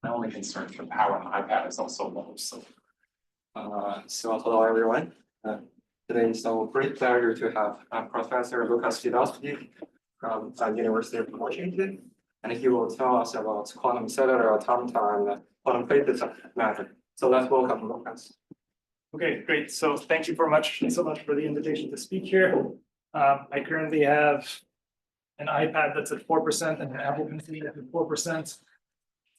My only concern for power on iPad is also low. So hello everyone. Today is a great pleasure to have Professor Lukasz Fidowski from University of Washington, and he will tell us about quantum cellular automata and quantum plate matter. So let's welcome Lukasz. Okay, great. So thank you so much for the invitation to speak here. I currently have an iPad that's at 4% and an Apple Pencil at 4%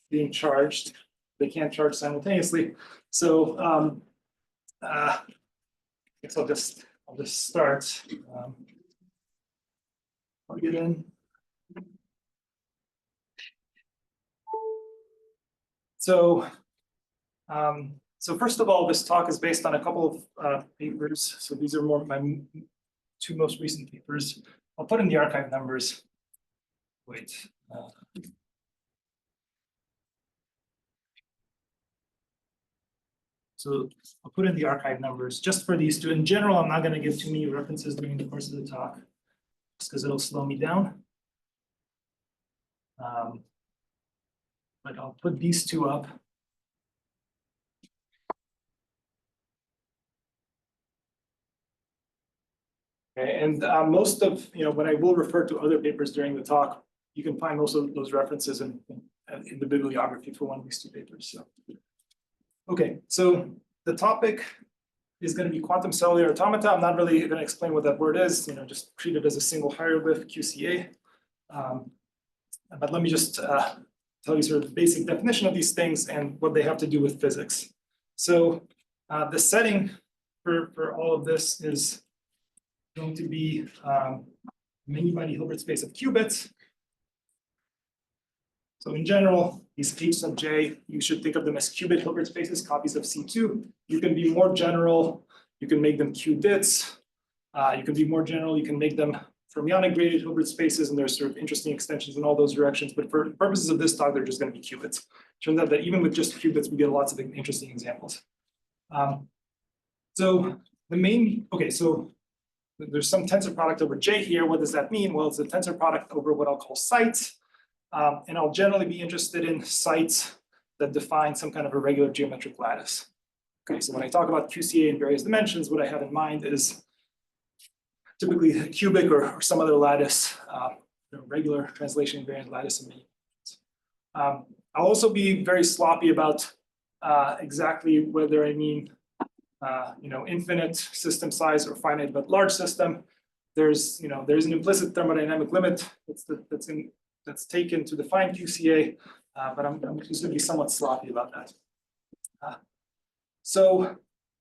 being charged. They can't charge simultaneously. So I guess I'll just start. I'll get in. So first of all, this talk is based on a couple of papers. So these are my two most recent papers. I'll put in the archive numbers. Wait. So I'll put in the archive numbers just for these two. In general, I'm not going to give too many references during the course of the talk, just because it'll slow me down. But I'll put these two up. Okay, and most of when I will refer to other papers during the talk, you can find most of those references in the bibliography for one of these two papers. So, okay, so the topic is going to be quantum cellular automata. I'm not really going to explain what that word is. Just treat it as a single hieroglyph, QCA. But let me just tell you sort of the basic definition of these things and what they have to do with physics. So the setting for all of this is going to be many-body Hilbert space of qubits. So in general, these H sub j, you should think of them as qubit Hilbert spaces, copies of C2. You can be more general. You can make them qubits. You can be more general. You can make them fermionic graded Hilbert spaces, and there's sort of interesting extensions in all those directions. But for purposes of this talk, they're just going to be qubits. Turns out that even with just qubits, we get lots of interesting examples. So there's some tensor product over J here. What does that mean? Well, it's a tensor product over what I'll call sites. And I'll generally be interested in sites that define some kind of a regular geometric lattice. Okay, so when I talk about QCA in various dimensions, what I have in mind is typically a cubic or some other lattice, regular translation invariant lattice in many dimensions. I'll also be very sloppy about exactly whether I mean infinite system size or finite but large system. There's an implicit thermodynamic limit that's taken to define QCA, but I'm just going to be somewhat sloppy about that. So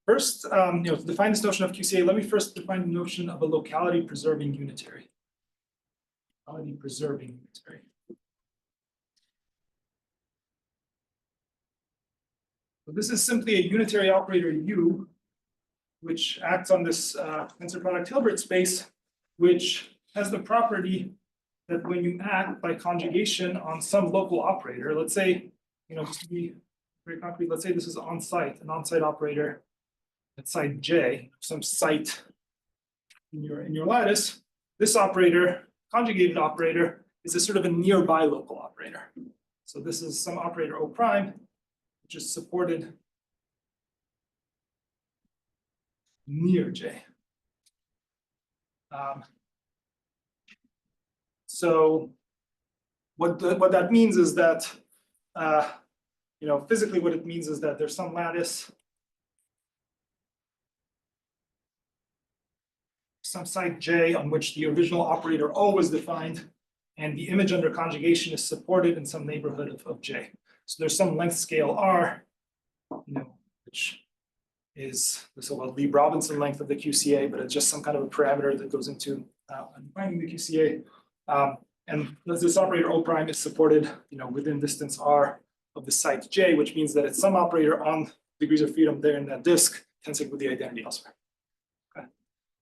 first, to define this notion of QCA, let me first define the notion of a locality preserving unitary. Locality preserving unitary. So this is simply a unitary operator U, which acts on this tensor product Hilbert space, which has the property that when you act by conjugation on some local operator, let's say, just to be very concrete, let's say this is on-site, an on-site operator at site J, some site in your lattice. This operator, conjugated operator, is a sort of a nearby local operator. So this is some operator O prime, which is supported near J. So what that means is that, physically what it means is that there's some lattice, some site J on which the original operator O was defined, and the image under conjugation is supported in some neighborhood of J. So there's some length scale R, which is the so-called Lieb-Robinson length of the QCA, but it's just some kind of a parameter that goes into defining the QCA. And this operator O prime is supported, within distance R of the site J, which means that it's some operator on degrees of freedom there in that disk tensing with the identity elsewhere. Okay.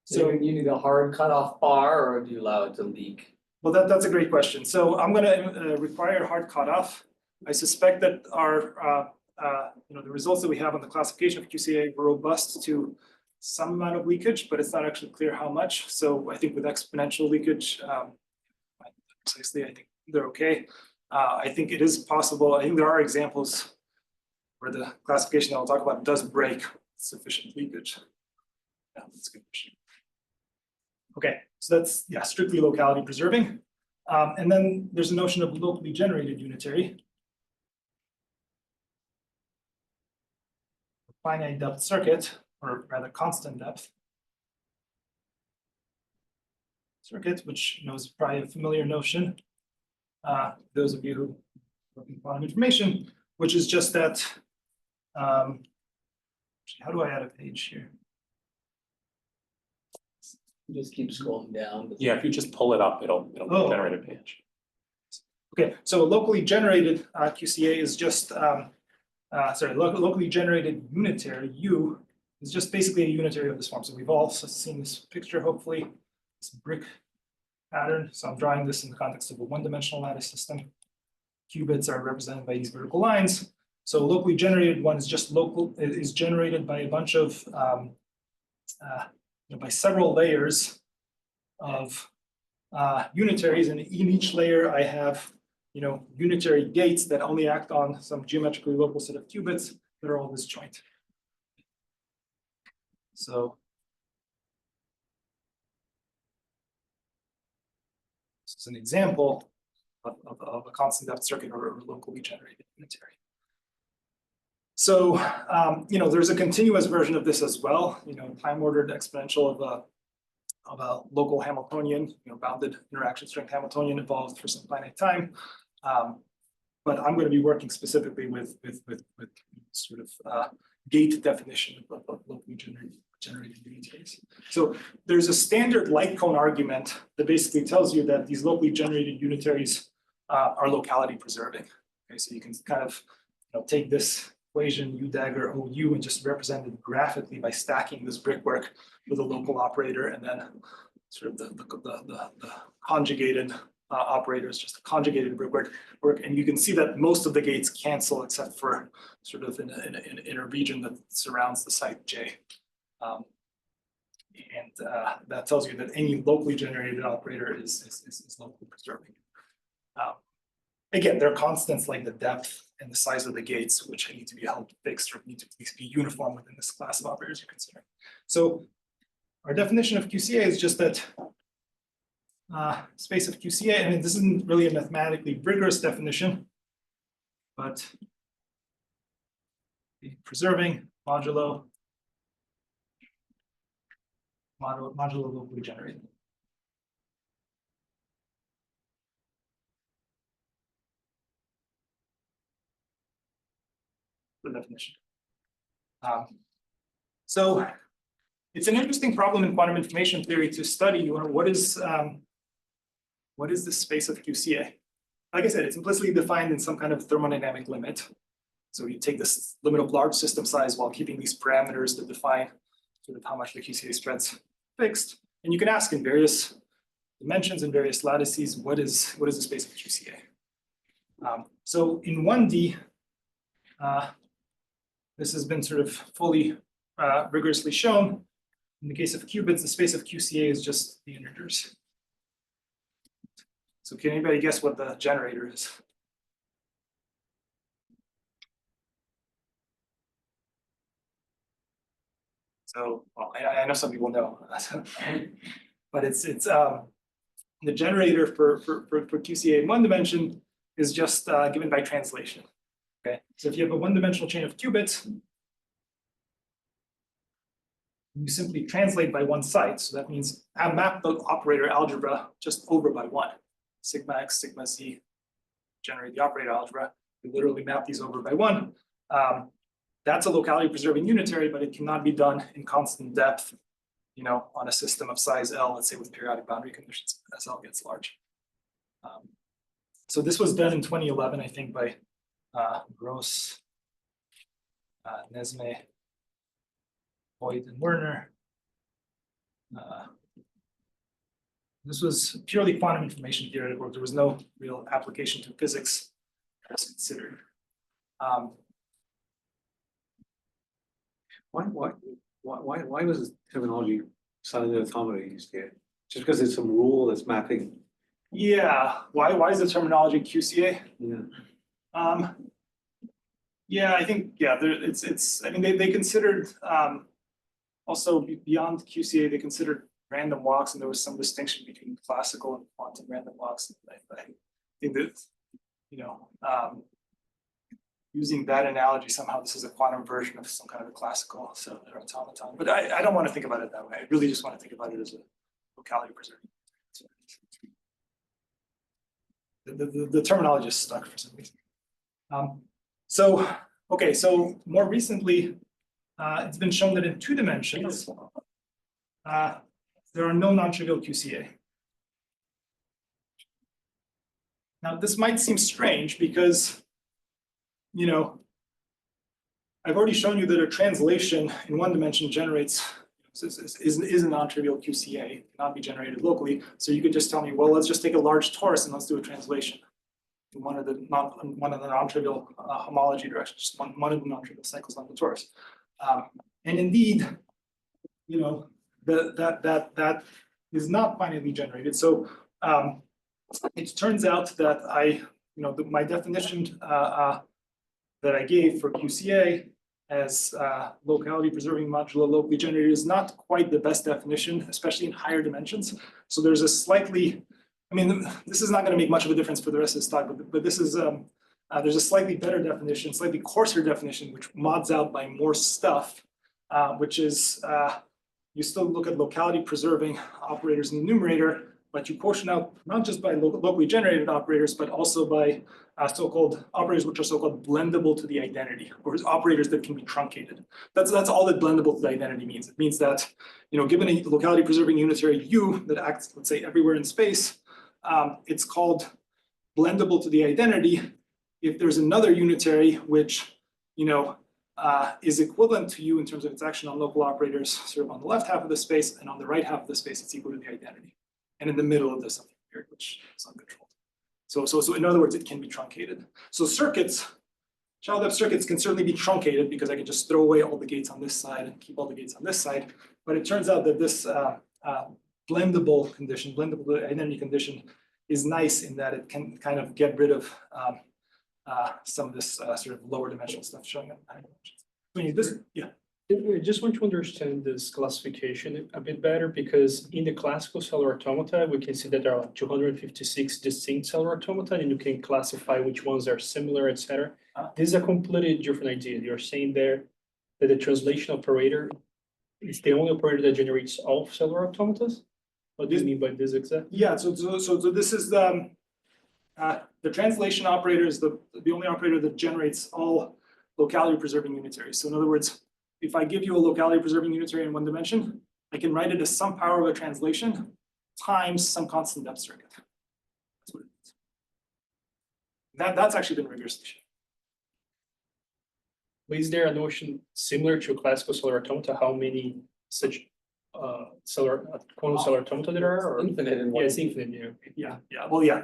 So you need a hard cutoff bar, or do you allow it to leak? Well, that's a great question. So I'm going to require a hard cutoff. I suspect that our the results that we have on the classification of QCA were robust to some amount of leakage, but it's not actually clear how much. So I think with exponential leakage, precisely, I think they're okay. I think it is possible. I think there are examples where the classification that I'll talk about does break sufficient leakage. Yeah, that's a good question. Okay, so that's, yeah, strictly locality preserving. And then there's a notion of locally generated unitary. Finite depth circuit, or rather constant depth circuit, which is probably a familiar notion. Those of you who work in quantum information, which is just that, how do I add a page here? You just keep scrolling down. Yeah, if you just pull it up, it'll Oh. generate a page. Okay, so locally generated QCA is just, locally generated unitary, U, is just basically a unitary of this form. So we've all seen this picture, hopefully, this brick pattern. So I'm drawing this in the context of a one-dimensional lattice system. Qubits are represented by these vertical lines. So locally generated one is just is generated by a bunch of, by several layers of unitaries, and in each layer I have, unitary gates that only act on some geometrically local set of qubits that are all disjoint. So this is an example of a constant depth circuit or a locally generated unitary. So, there's a continuous version of this as well, time-ordered exponential of a local Hamiltonian, bounded interaction strength Hamiltonian evolved for some finite time. But I'm going to be working specifically with sort of gate definition of locally generated unitaries. So there's a standard light cone argument that basically tells you that these locally generated unitaries are locality preserving. Okay, so you can kind of take this equation U dagger OU and just represent it graphically by stacking this brickwork with a local operator, and then sort of the conjugated operator is just a conjugated brickwork, and you can see that most of the gates cancel except for sort of in a region that surrounds the site J. That tells you that any locally generated operator is locally preserving. Again, there are constants like the depth and the size of the gates, which need to be held fixed or need to at least be uniform within this class of operators you're considering. So our definition of QCA is just that space of QCA. I mean, this isn't really a mathematically rigorous definition, but preserving modulo locally generated. The definition. So it's an interesting problem in quantum information theory to study what is the space of QCA. Like I said, it's implicitly defined in some kind of thermodynamic limit. So you take this limit of large system size while keeping these parameters that define sort of how much the QCA spread's fixed. And you can ask in various dimensions and various lattices, what is the space of QCA? So in 1D, this has been sort of fully rigorously shown. In the case of qubits, the space of QCA is just the integers. So can anybody guess what the generator is? So, well, I know some people know, but it's the generator for QCA in one dimension is just given by translation. Okay, so if you have a one-dimensional chain of qubits, you simply translate by one site. So that means I map the operator algebra just over by one. Sigma X, sigma Z, generate the operator algebra. We literally map these over by one. That's a locality preserving unitary, but it cannot be done in constant depth, on a system of size L, let's say with periodic boundary conditions as L gets large. So this was done in 2011, I think, by Gross, Nesme, Boyd, and Werner. This was purely quantum information theoretic work. There was no real application to physics as considered. Why was this terminology cellular automata used here? Just because it's some rule that's mapping Yeah, why is the terminology QCA? Yeah. Yeah, I think, yeah, there, I mean, they considered, also beyond QCA, they considered random walks, and there was some distinction between classical and quantum random walks. I think that, you know, using that analogy, somehow this is a quantum version of some kind of a classical cellular automaton. But I don't want to think about it that way. I really just want to think about it as a locality preserving. The terminology is stuck for some reason. So, okay, so more recently, it's been shown that in 2 dimensions, there are no non-trivial QCA. Now, this might seem strange because, you know, I've already shown you that a translation in 1 dimension generates is a non-trivial QCA, cannot be generated locally. So you could just tell me, well, let's just take a large torus and let's do a translation in one of the non-trivial homology directions, one of the non-trivial cycles on the torus. And indeed, you know, that is not finitely generated. So it turns out that my definition that I gave for QCA as locality preserving modulo locally generated is not quite the best definition, especially in higher dimensions. So there's a slightly, I mean, this is not going to make much of a difference for the rest of this talk, but this is, there's a slightly better definition, slightly coarser definition, which mods out by more stuff, which is you still look at locality preserving operators in the numerator, but you quotient out not just by locally generated operators, but also by so-called operators which are so-called blendable to the identity, or operators that can be truncated. That's all that blendable to the identity means. It means that, you know, given a locality preserving unitary U that acts, let's say, everywhere in space, it's called blendable to the identity if there's another unitary which, you know, is equivalent to U in terms of its action on local operators, sort of on the left half of the space, and on the right half of the space, it's equal to the identity. And in the middle of this, something weird, which is uncontrolled. So in other words, it can be truncated. So circuits, child-up circuits can certainly be truncated because I can just throw away all the gates on this side and keep all the gates on this side. But it turns out that this blendable condition, blendable identity condition, is nice in that it can kind of get rid of some of this sort of lower dimensional stuff showing up in higher dimensions. When you this, yeah. I just want to understand this classification a bit better, because in the classical cellular automata, we can see that there are like 256 distinct cellular automata, and you can classify which ones are similar, etc. This is a completely different idea. You're saying there that the translation operator is the only operator that generates all cellular automatas? What do you mean by this exactly? Yeah, so this is the translation operator is the only operator that generates all locality preserving unitaries. So in other words, if I give you a locality preserving unitary in 1 dimension, I can write it as some power of a translation times some constant depth circuit. That's what it is. That's actually been rigorously shown. But is there a notion similar to classical cellular automata? How many such cellular quantum cellular automata there are? Or? Infinite in one. Yeah, it's infinite. Yeah. Yeah. Well, yeah.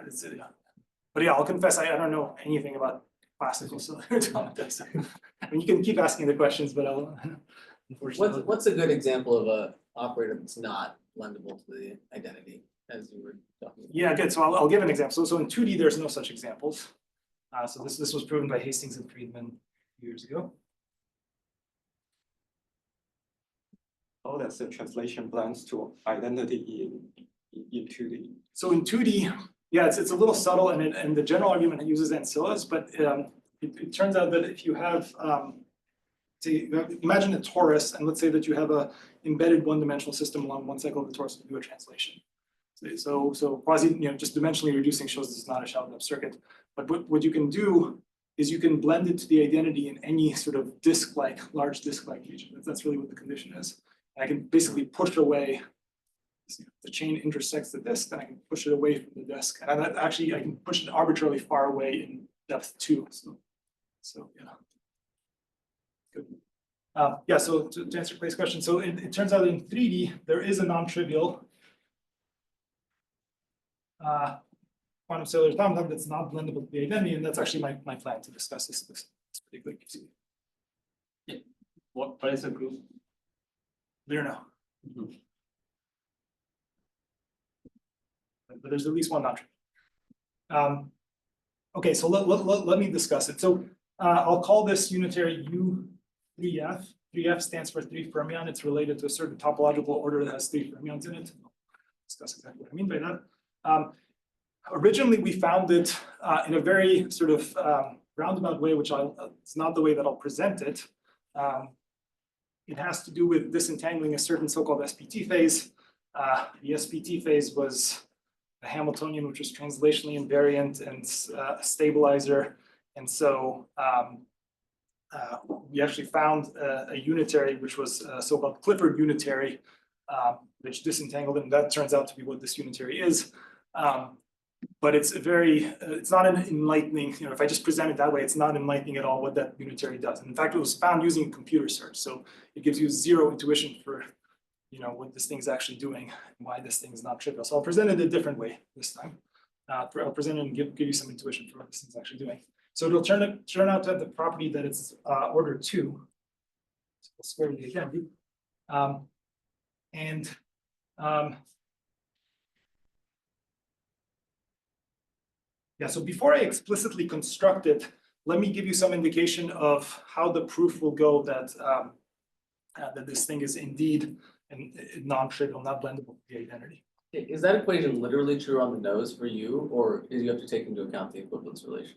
But yeah, I'll confess I don't know anything about classical cellular automata. So, I mean, you can keep asking the questions, but I'll unfortunately. What's a good example of a operator that's not blendable to the identity, as you were talking about? Yeah, good. So I'll give an example. So in 2D, there's no such examples. So this was proven by Hastings and Friedman years ago. Oh, that's the translation blends to identity in 2D. So in 2D, yeah, it's a little subtle, and the general argument uses ancillas, but it turns out that if you have, say, imagine a torus, and let's say that you have a embedded 1-dimensional system along one cycle of the torus to do a translation. So quasi, you know, just dimensionally reducing shows this is not a shallow depth circuit. But what you can do is you can blend it to the identity in any sort of disk-like, large disk-like region. That's really what the condition is. And I can basically push away. The chain intersects the disk, then I can push it away from the disk. And actually I can push it arbitrarily far away in depth 2. So yeah. Good. Yeah, so to answer Clay's question, so it turns out in 3D, there is a non-trivial quantum cellular automaton that's not blendable to the identity, and that's actually my plan to discuss this particular case. Yeah. What is the group? We don't know. But there's at least one non-trivial. Okay, so let me discuss it. So I'll call this unitary U3F. 3F stands for 3 fermion. It's related to a certain topological order that has 3 fermions in it. I'll discuss exactly what I mean by that. Originally, we found it in a very sort of roundabout way, which it's not the way that I'll present it. It has to do with disentangling a certain so-called SPT phase. The SPT phase was a Hamiltonian, which was translationally invariant and a stabilizer. And so we actually found a unitary, which was a so-called Clifford unitary, which disentangled it. And that turns out to be what this unitary is. But it's it's not an enlightening, if I just present it that way, it's not enlightening at all what that unitary does. And in fact, it was found using computer search. So it gives you zero intuition for, what this thing's actually doing and why this thing is not trivial. So I'll present it a different way this time. I'll present it and give you some intuition for what this thing's actually doing. So it'll turn out to have the property that it's order 2. So we'll square the identity. Yeah, so before I explicitly construct it, let me give you some indication of how the proof will go that that this thing is indeed non-trivial, not blendable with the identity. Is that equation literally true on the nose for you, or do you have to take into account the equivalence relation?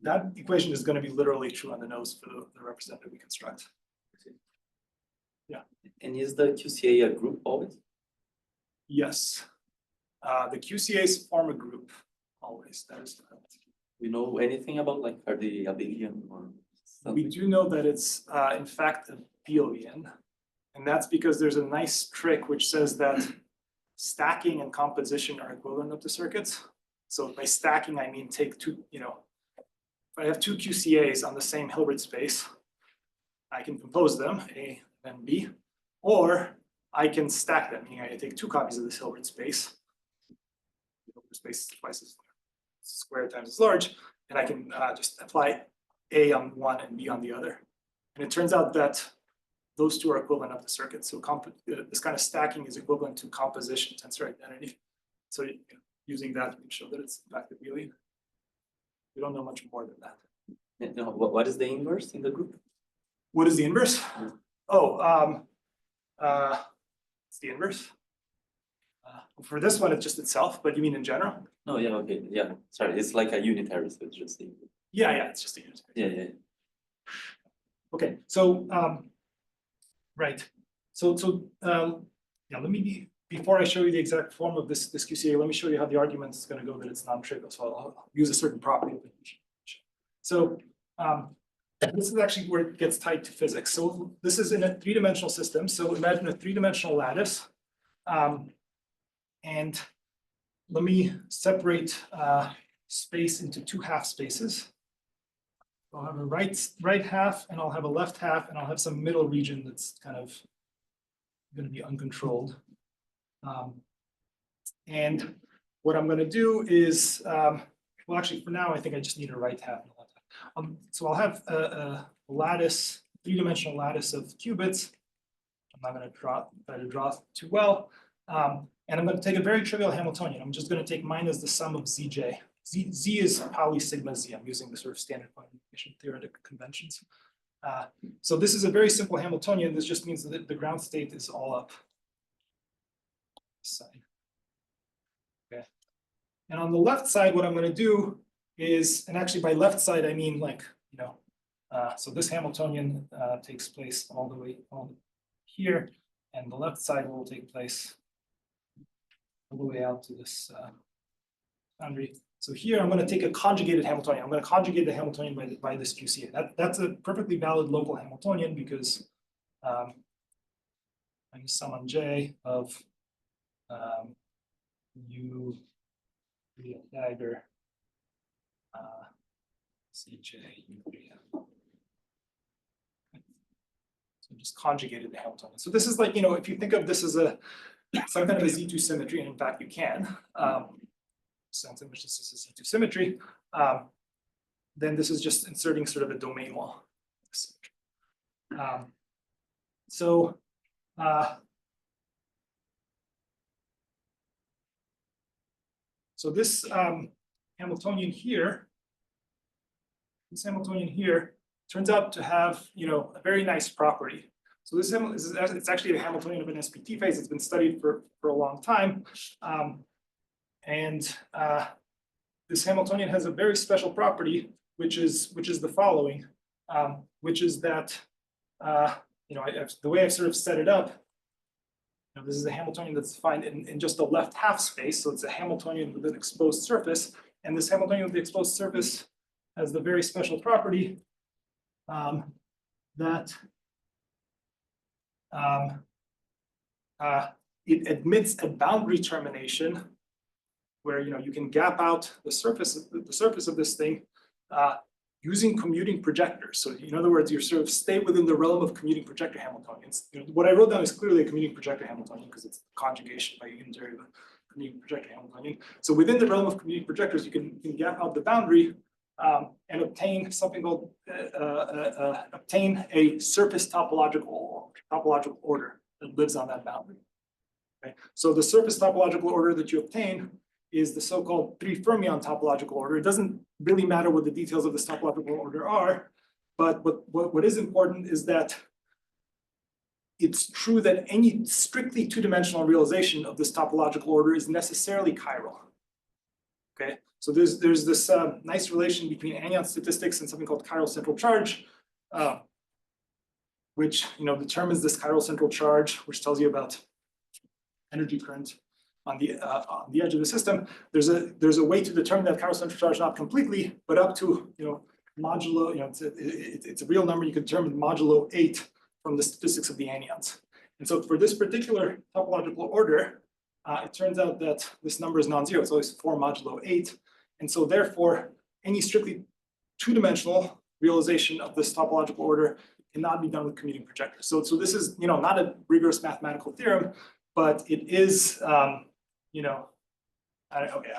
That equation is going to be literally true on the nose for the representative we construct. Yeah. And is the QCA a group always? Yes. The QCAs form a group always. That is correct. We know anything about like are they abelian or something? We do know that it's in fact abelian. And that's because there's a nice trick which says that stacking and composition are equivalent of the circuits. So by stacking, I mean take two, if I have two QCAs on the same Hilbert space, I can compose them, A and B, or I can stack them, meaning I take 2 copies of this Hilbert space. The Hilbert space is twice as square times as large, and I can just apply A on one and B on the other. And it turns out that those 2 are equivalent of the circuit. So this kind of stacking is equivalent to composition tensor identity. So using that, we can show that it's in fact abelian. We don't know much more than that. And, what is the inverse in the group? What is the inverse? Oh, it's the inverse. For this one, it's just itself, but you mean in general? No, yeah, okay, yeah. Sorry, it's like a unitary, so it's just the inverse. Yeah, it's just a unitary. Yeah. Okay, so right. So yeah, let me before I show you the exact form of this QCA, let me show you how the argument is going to go that it's non-trivial. So I'll use a certain property of the function. So this is actually where it gets tied to physics. So this is in a 3-dimensional system. So imagine a 3-dimensional lattice. And let me separate space into 2 half spaces. I'll have a right half, and I'll have a left half, and I'll have some middle region that's kind of going to be uncontrolled. And what I'm going to do is, well, actually, for now, I think I just need a right half and a left half. So I'll have a lattice, 3-dimensional lattice of qubits. I'm not going to try to draw too well. And I'm going to take a very trivial Hamiltonian. I'm just going to take mine as the sum of Zj. Z is poly sigma Z. I'm using the sort of standard quantification theoretic conventions. So this is a very simple Hamiltonian. This just means that the ground state is all up. Side. Okay. And on the left side, what I'm going to do is, and actually by left side, I mean like, so this Hamiltonian takes place all the way here, and the left side will take place all the way out to this boundary. So here I'm going to take a conjugated Hamiltonian. I'm going to conjugate the Hamiltonian by this QCA. That's a perfectly valid local Hamiltonian because I use sum on J of U dagger CJ U3. So just conjugated the Hamiltonian. So this is like, if you think of this as some kind of a Z2 symmetry, and in fact you can, sense in which this is a Z2 symmetry, then this is just inserting sort of a domain law. So this Hamiltonian here, turns out to have, a very nice property. So it's actually a Hamiltonian of an SPT phase. It's been studied for a long time. This Hamiltonian has a very special property, which is the following, which is that, the way I've sort of set it up, this is a Hamiltonian that's defined in just the left half space. So it's a Hamiltonian with an exposed surface. And this Hamiltonian with the exposed surface has the very special property that it admits a boundary termination where you can gap out the surface of this thing using commuting projectors. So in other words, you sort of stay within the realm of commuting projector Hamiltonians. What I wrote down is clearly a commuting projector Hamiltonian because it's conjugation by unitary of a commuting projector Hamiltonian. So within the realm of commuting projectors, you can gap out the boundary and obtain something called obtain a surface topological order that lives on that boundary. Okay. So the surface topological order that you obtain is the so-called 3-fermion topological order. It doesn't really matter what the details of this topological order are, but what is important is that it's true that any strictly two-dimensional realization of this topological order is necessarily chiral. Okay, so there's this nice relation between anyon statistics and something called chiral central charge, which determines this chiral central charge, which tells you about energy current on the edge of the system. There's a way to determine that chiral central charge, not completely, but up to modulo. It's a real number. You can determine modulo 8 from the statistics of the anyons. And so for this particular topological order, it turns out that this number is non-zero. It's always 4 modulo 8, and so therefore any strictly two-dimensional realization of this topological order cannot be done with commuting projectors. So this is not a rigorous mathematical theorem, but it is I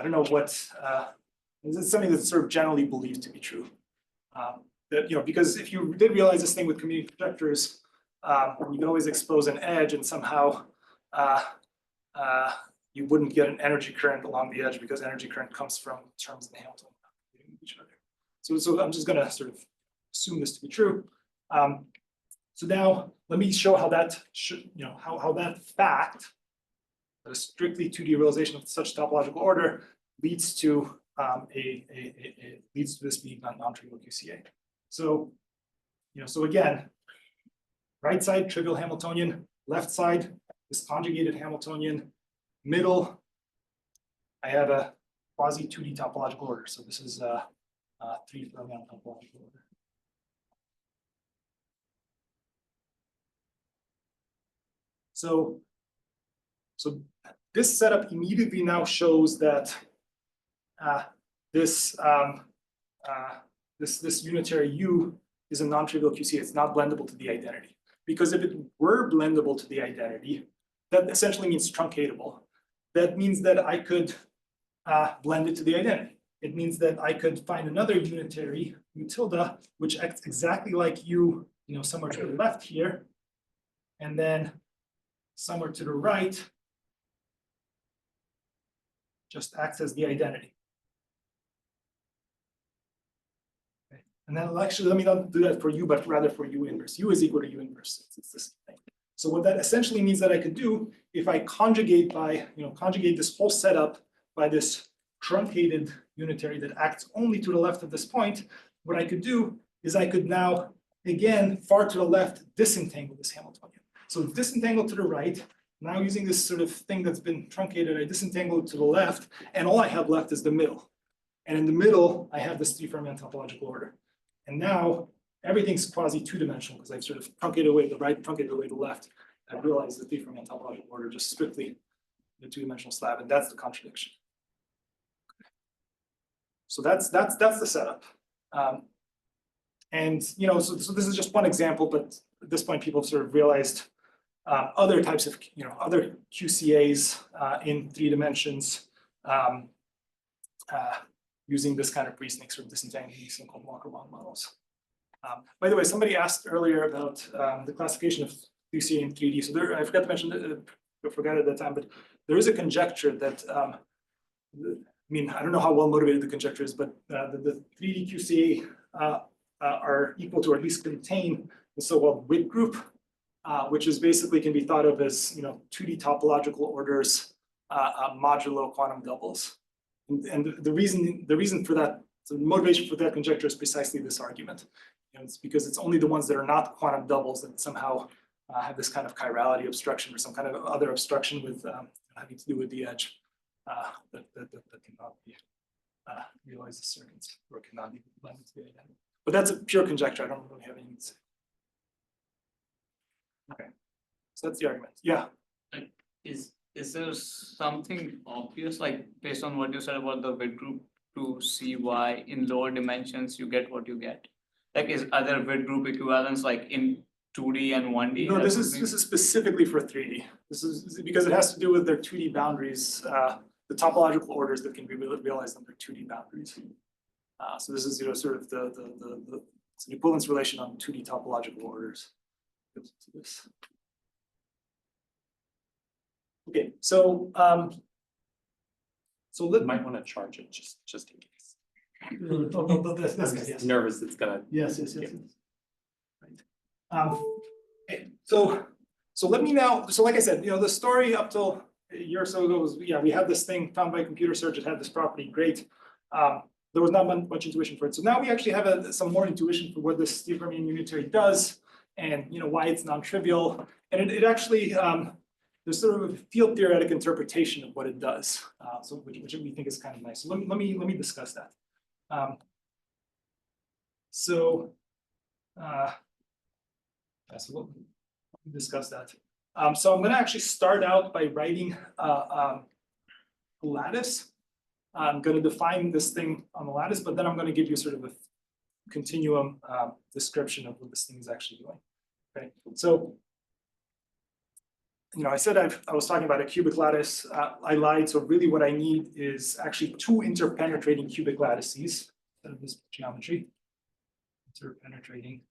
don't know what this is something that's sort of generally believed to be true. That because if you did realize this thing with commuting projectors, you could always expose an edge, and somehow you wouldn't get an energy current along the edge because energy current comes from terms in the Hamiltonian each other. So I'm just going to sort of assume this to be true. So now let me show how that how that fact, that a strictly 2D realization of such topological order, leads to this being non-trivial QCA. So so again, right side trivial Hamiltonian, left side this conjugated Hamiltonian, middle I have a quasi 2D topological order. So this is a 3-fermion topological order. So this setup immediately now shows that this unitary U is a non-trivial QC. It's not blendable to the identity. Because if it were blendable to the identity, that essentially means truncatable. That means that I could blend it to the identity. It means that I could find another unitary U tilde, which acts exactly like U, somewhere to the left here, and then somewhere to the right, just acts as the identity. Okay. And then actually, let me not do that for U, but rather for U inverse. U is equal to U inverse. It's this thing. So what that essentially means that I could do, if I conjugate this whole setup by this truncated unitary that acts only to the left of this point, what I could do is I could now, again, far to the left, disentangle this Hamiltonian. So disentangle to the right. Now using this sort of thing that's been truncated, I disentangle it to the left, and all I have left is the middle. And in the middle, I have this 3-fermion topological order. And now everything's quasi two-dimensional because I've sort of truncated away the right, truncated away the left. I realize the 3-fermion topological order just strictly the two-dimensional slab, and that's the contradiction. So that's the setup. And so this is just one example, but at this point, people have sort of realized other types of other QCAs in 3 dimensions using this kind of reasoning, sort of disentangling these so-called Walker-Long models. By the way, somebody asked earlier about the classification of QCA in 3D. So there, I forgot to mention, I forgot at that time, but there is a conjecture that mean, I don't know how well motivated the conjecture is, but the 3D QCA are equal to or at least contain the so-called width group, which is basically can be thought of as 2D topological orders modulo quantum doubles. And the reason for that, so the motivation for that conjecture is precisely this argument. It's because it's only the ones that are not quantum doubles that somehow have this kind of chirality obstruction or some kind of other obstruction with having to do with the edge that cannot be realized as circuits or cannot be blended to the identity. But that's a pure conjecture. I don't really have anything to say. Okay, so that's the argument. Yeah. Is there something obvious, like based on what you said about the width group, to see why in lower dimensions you get what you get? Like, are there width group equivalents like in 2D and 1D? No, this is specifically for 3D. This is because it has to do with their 2D boundaries, the topological orders that can be realized under 2D boundaries. So this is sort of it's an equivalence relation on 2D topological orders. Okay, so You might want to charge it just in case. That's I'm yes. just nervous it's gonna. Yes. Right. Okay, so let me now. So like I said, the story up till a year or so ago was, we had this thing found by computer search. It had this property. Great. There was not much intuition for it. So now we actually have some more intuition for what this Steve-Fermian unitary does, and why it's non-trivial. And it actually there's sort of a field theoretic interpretation of what it does. So which we think is kind of nice. So let me discuss that. So we'll discuss that. So I'm going to actually start out by writing a lattice. I'm going to define this thing on the lattice, but then I'm going to give you sort of a continuum description of what this thing is actually doing. Okay, so I said I was talking about a cubic lattice. I lied. So really, what I need is actually two interpenetrating cubic lattices instead of this geometry. Interpenetrating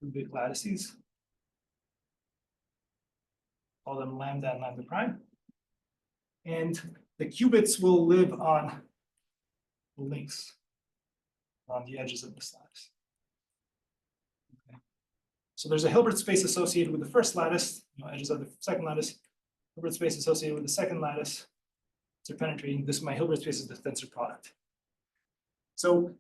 cubic lattices. Call them lambda and lambda prime. And the qubits will live on the links on the edges of this lattice. Okay. So there's a Hilbert space associated with the first lattice, edges of the second lattice, Hilbert space associated with the second lattice. Interpenetrating. This, my Hilbert space is the tensor product. So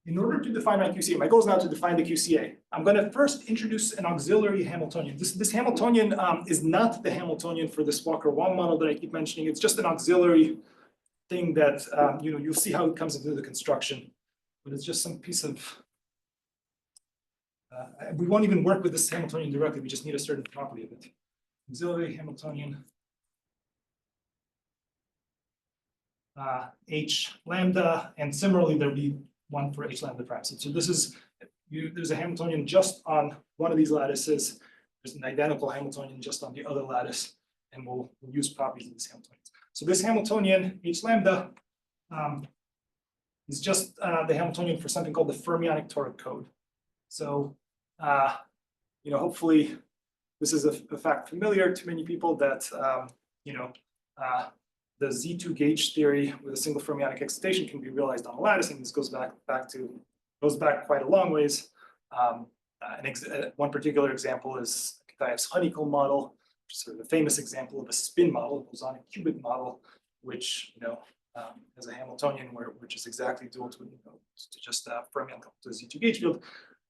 in order to define my QCA, my goal is now to define the QCA. I'm going to first introduce an auxiliary Hamiltonian. This Hamiltonian is not the Hamiltonian for this Walker-Wong model that I keep mentioning. It's just an auxiliary thing that you'll see how it comes into the construction, but it's just some piece of. We won't even work with this Hamiltonian directly. We just need a certain property of it. Auxiliary Hamiltonian. H lambda, and similarly there'll be one for H lambda prime. So this is, there's a Hamiltonian just on one of these lattices. There's an identical Hamiltonian just on the other lattice, and we'll use properties of this Hamiltonian. So this Hamiltonian H lambda is just the Hamiltonian for something called the fermionic toric code. So hopefully this is a fact familiar to many people that the Z2 gauge theory with a single fermionic excitation can be realized on a lattice, and this goes back quite a long ways. One particular example is Kitaev's honeycomb model, which is sort of a famous example of a spin model, a bosonic qubit model, which has a Hamiltonian which is exactly dual to just fermion coupled to a Z2 gauge field.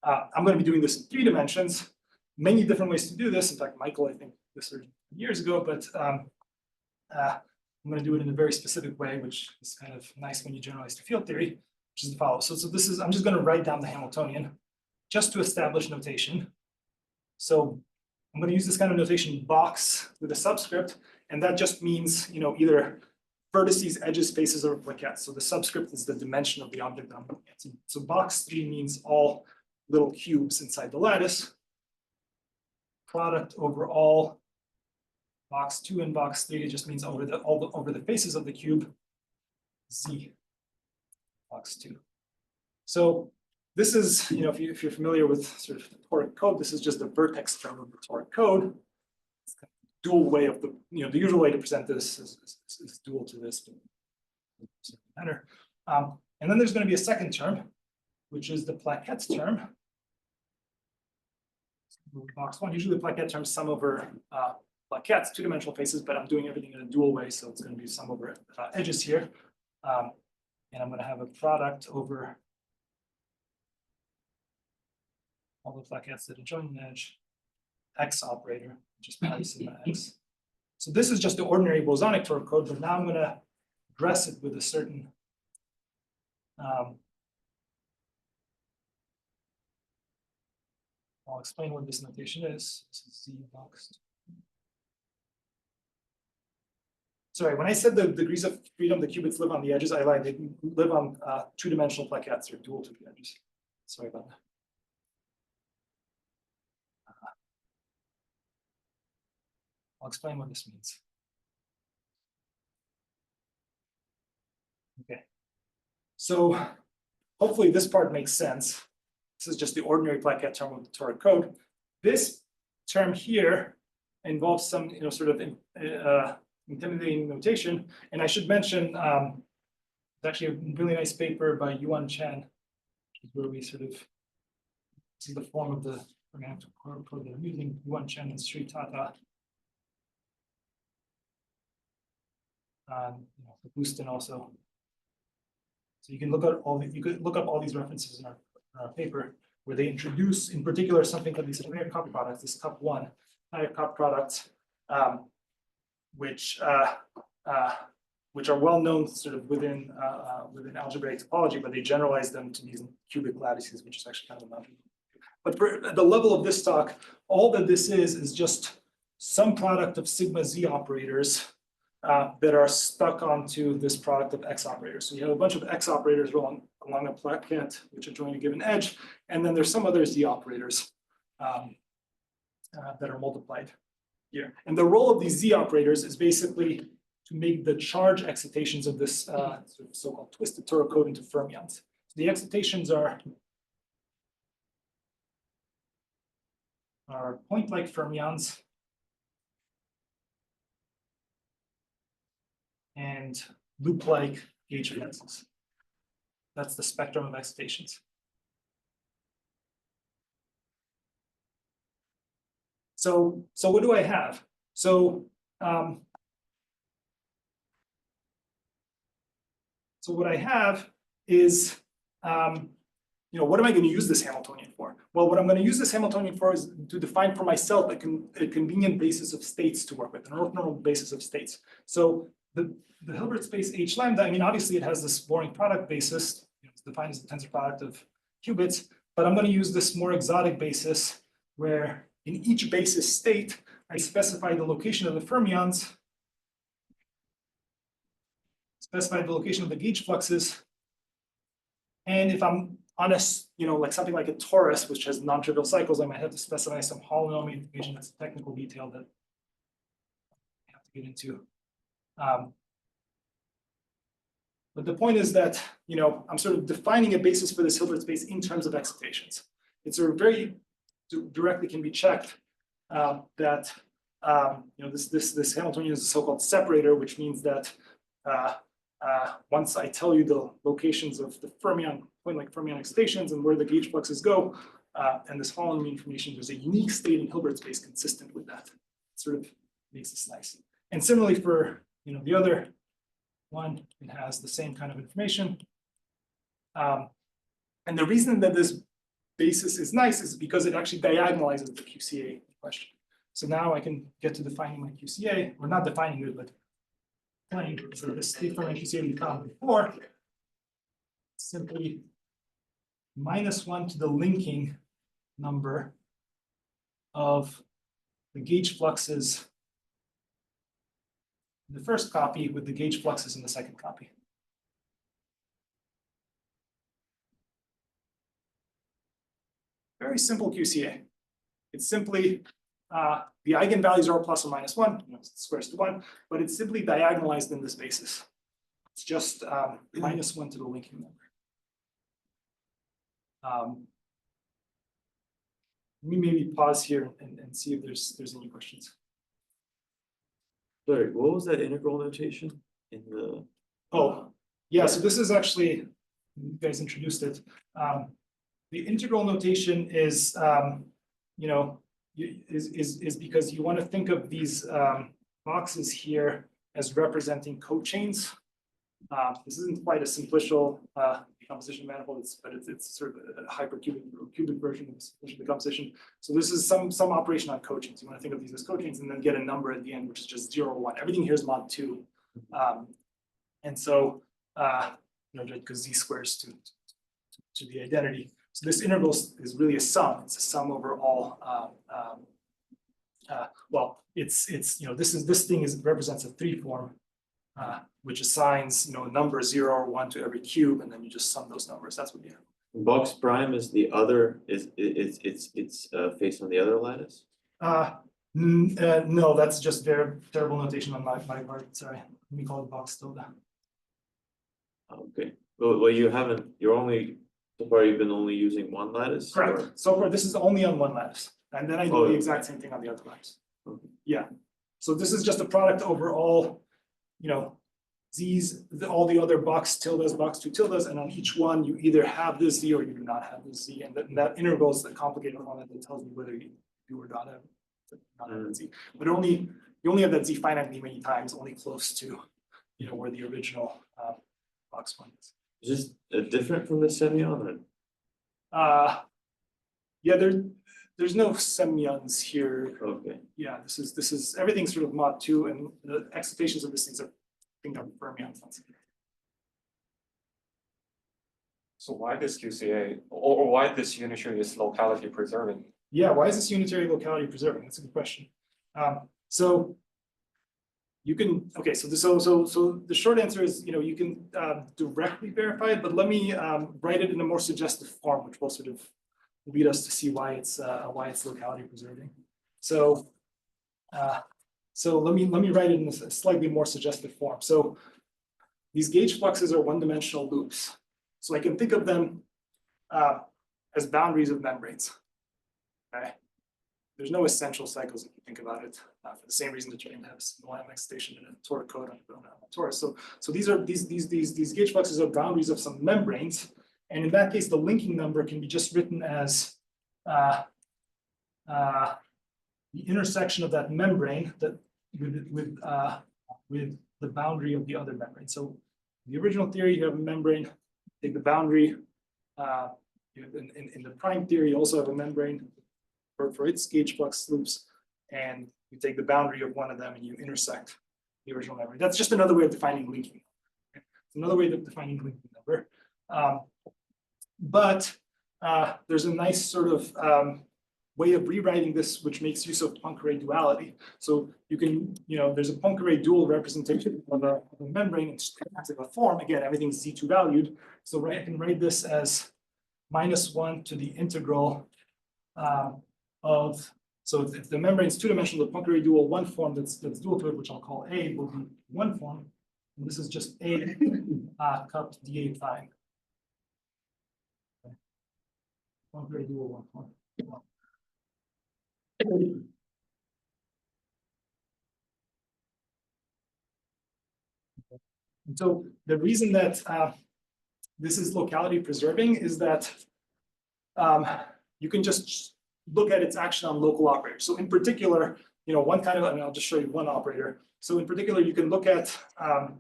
I'm going to be doing this in 3 dimensions. Many different ways to do this. In fact, Michael, I think this was years ago, but I'm going to do it in a very specific way, which is kind of nice when you generalize to field theory, which is the follow. So this is, I'm just going to write down the Hamiltonian just to establish notation. So I'm going to use this kind of notation box with a subscript, and that just means, either vertices, edges, faces, or plaquettes. So the subscript is the dimension of the object I'm looking at. So box 3 means all little cubes inside the lattice. Product over all box 2 and box 3 just means over the faces of the cube, Z box 2. So this is, if you're familiar with sort of the toric code, this is just the vertex term of the toric code. It's kind of dual way of the usual way to present this is dual to this, but better. And then there's going to be a second term, which is the plaquette term. Box one. Usually the plaquette term sum over plaquettes, two-dimensional faces, but I'm doing everything in a dual way, so it's going to be sum over edges here. And I'm going to have a product over all the plaquettes that adjoin an edge, X operator, which is pi sigma X. So this is just the ordinary bosonic torque code, but now I'm going to address it with a certain I'll explain what this notation is. This is Z boxed. Sorry, when I said the degrees of freedom, the qubits live on the edges, I lied. They live on two-dimensional plaquettes or dual to the edges. Sorry about that. I'll explain what this means. Okay. So hopefully this part makes sense. This is just the ordinary plaquette term of the toric code. This term here involves some, sort of intimidating notation. And I should mention, it's actually a really nice paper by Yuan Chen, where we sort of, this is the form of the organic code that I'm using, Yuan Chen and Sri Tata. Houston also. So you can look at you could look up all these references in our paper, where they introduce, in particular, something called these higher cup products, this cup one higher cup products, which are well known sort of within algebraic topology, but they generalize them to these cubic lattices, which is actually kind of a mountain. But at the level of this talk, all that this is just some product of sigma z operators that are stuck onto this product of X operators. So you have a bunch of X operators along a plaquette, which adjoin a given edge, and then there's some other Z operators that are multiplied here. And the role of these Z operators is basically to make the charge excitations of this sort of so-called twisted toric code into fermions. So the excitations are point-like fermions and loop-like gauge fluxes. That's the spectrum of excitations. So what do I have? So what I have is, what am I going to use this Hamiltonian for? Well, what I'm going to use this Hamiltonian for is to define for myself a convenient basis of states to work with, an orthonormal basis of states. So the Hilbert space H lambda, I mean, obviously it has this boring product basis, it's defined as the tensor product of qubits, but I'm going to use this more exotic basis where in each basis state, I specify the location of the fermions, specify the location of the gauge fluxes, and if I'm on a, like something like a torus, which has non-trivial cycles, I might have to specify some holonomial information. That's a technical detail that I have to get into. But the point is that, I'm sort of defining a basis for this Hilbert space in terms of excitations. It's sort of very directly can be checked that, this Hamiltonian is a so-called separator, which means that once I tell you the locations of the fermion, point-like fermionic stations and where the gauge fluxes go, and this holonomial information, there's a unique state in Hilbert space consistent with that. It sort of makes this nice. And similarly for the other one, it has the same kind of information. And the reason that this basis is nice is because it actually diagonalizes the QCA question. So now I can get to defining my QCA, or not defining it, but playing. So this state for my QCA we found before, simply -1 to the linking number of the gauge fluxes in the first copy with the gauge fluxes in the second copy. Very simple QCA. It's simply the eigenvalues are plus or minus 1, it squares to 1, but it's simply diagonalized in this basis. It's just -1 to the linking number. Let me maybe pause here and see if there's any questions. Sorry, what was that integral notation in the? Oh, yeah, so this is actually, you guys introduced it. The integral notation is, you know, is because you want to think of these boxes here as representing cochains. This isn't quite a simplicial decomposition manifold, but it's sort of a hypercubic or cubic version of simplicial decomposition. So this is some operation on cochains. You want to think of these as cochains and then get a number at the end, which is just 0 or 1. Everything here is mod 2. And so, you know, because z squares to the identity. So this integral is really a sum. It's a sum over all. Well, it's you know, this thing represents a 3 form, which assigns, you know, a number 0 or 1 to every cube, and then you just sum those numbers. That's what you have. Box prime is the other, it's faced on the other lattice? No, that's just terrible notation on my part. Sorry, let me call it box tilde. Okay, well, you're only, so far you've been only using one lattice? Correct. or- So far, this is only on one lattice, and then I do Oh, the exact same thing on the other lattice. Okay. Yeah. So this is just a product over all, you know, z's, all the other box tildes, box 2 tildes, and on each one you either have this z or you do not have this z, and that integral is the complicated one that tells me whether you do or not have that z. But you only have that z finitely many times, only close to, you know, where the original box one is. Is this different from the semyon or? Yeah, there's no semyons here. Okay, Yeah, this is everything's sort of mod 2, and the excitations of these things are fermions. So why this QCA or why this unitary is locality preserving? Yeah, why is this unitary locality preserving? That's a good question. So you can, okay, so the short answer is, you know, you can directly verify it, but let me write it in a more suggestive form, which will sort of lead us to see why it's locality preserving. So let me write it in a slightly more suggestive form. So these gauge fluxes are one-dimensional loops. So I can think of them as boundaries of membranes. Okay. There's no essential cycles if you think about it, for the same reason that you can have single atom excitation in a toric code on a torus. So these gauge fluxes are boundaries of some membranes, and in that case, the linking number can be just written as the intersection of that membrane that with the boundary of the other membrane. So in the original theory, you have a membrane. Take the boundary. In the prime theory, you also have a membrane for its gauge flux loops, and you take the boundary of one of them and you intersect the original membrane. That's just another way of defining linking. Okay? It's another way of defining linking number. But there's a nice sort of way of rewriting this, which makes use of Poincare duality. So you can, you know, there's a Poincare dual representation of a membrane in stochastic form. Again, everything's Z2 valued. So I can write this as -1 to the integral of, so if the membrane is 2-dimensional, the Poincare dual one form that's dual to it, which I'll call A, will be one form. And this is just A cupped dA prime. Poincare dual one form. And so the reason that this is locality preserving is that you can just look at its action on local operators. So in particular, you know, one kind of, and I'll just show you one operator. So in particular, you can look at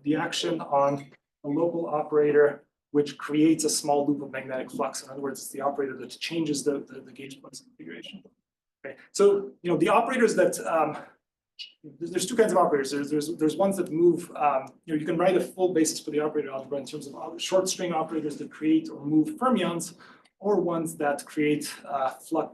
the action on a local operator which creates a small loop of magnetic flux. In other words, it's the operator that changes the gauge flux configuration. Okay, so you know the operators that there's two kinds of operators. There's ones that move. You know, you can write a full basis for the operator algebra in terms of short string operators that create or move fermions, or ones that create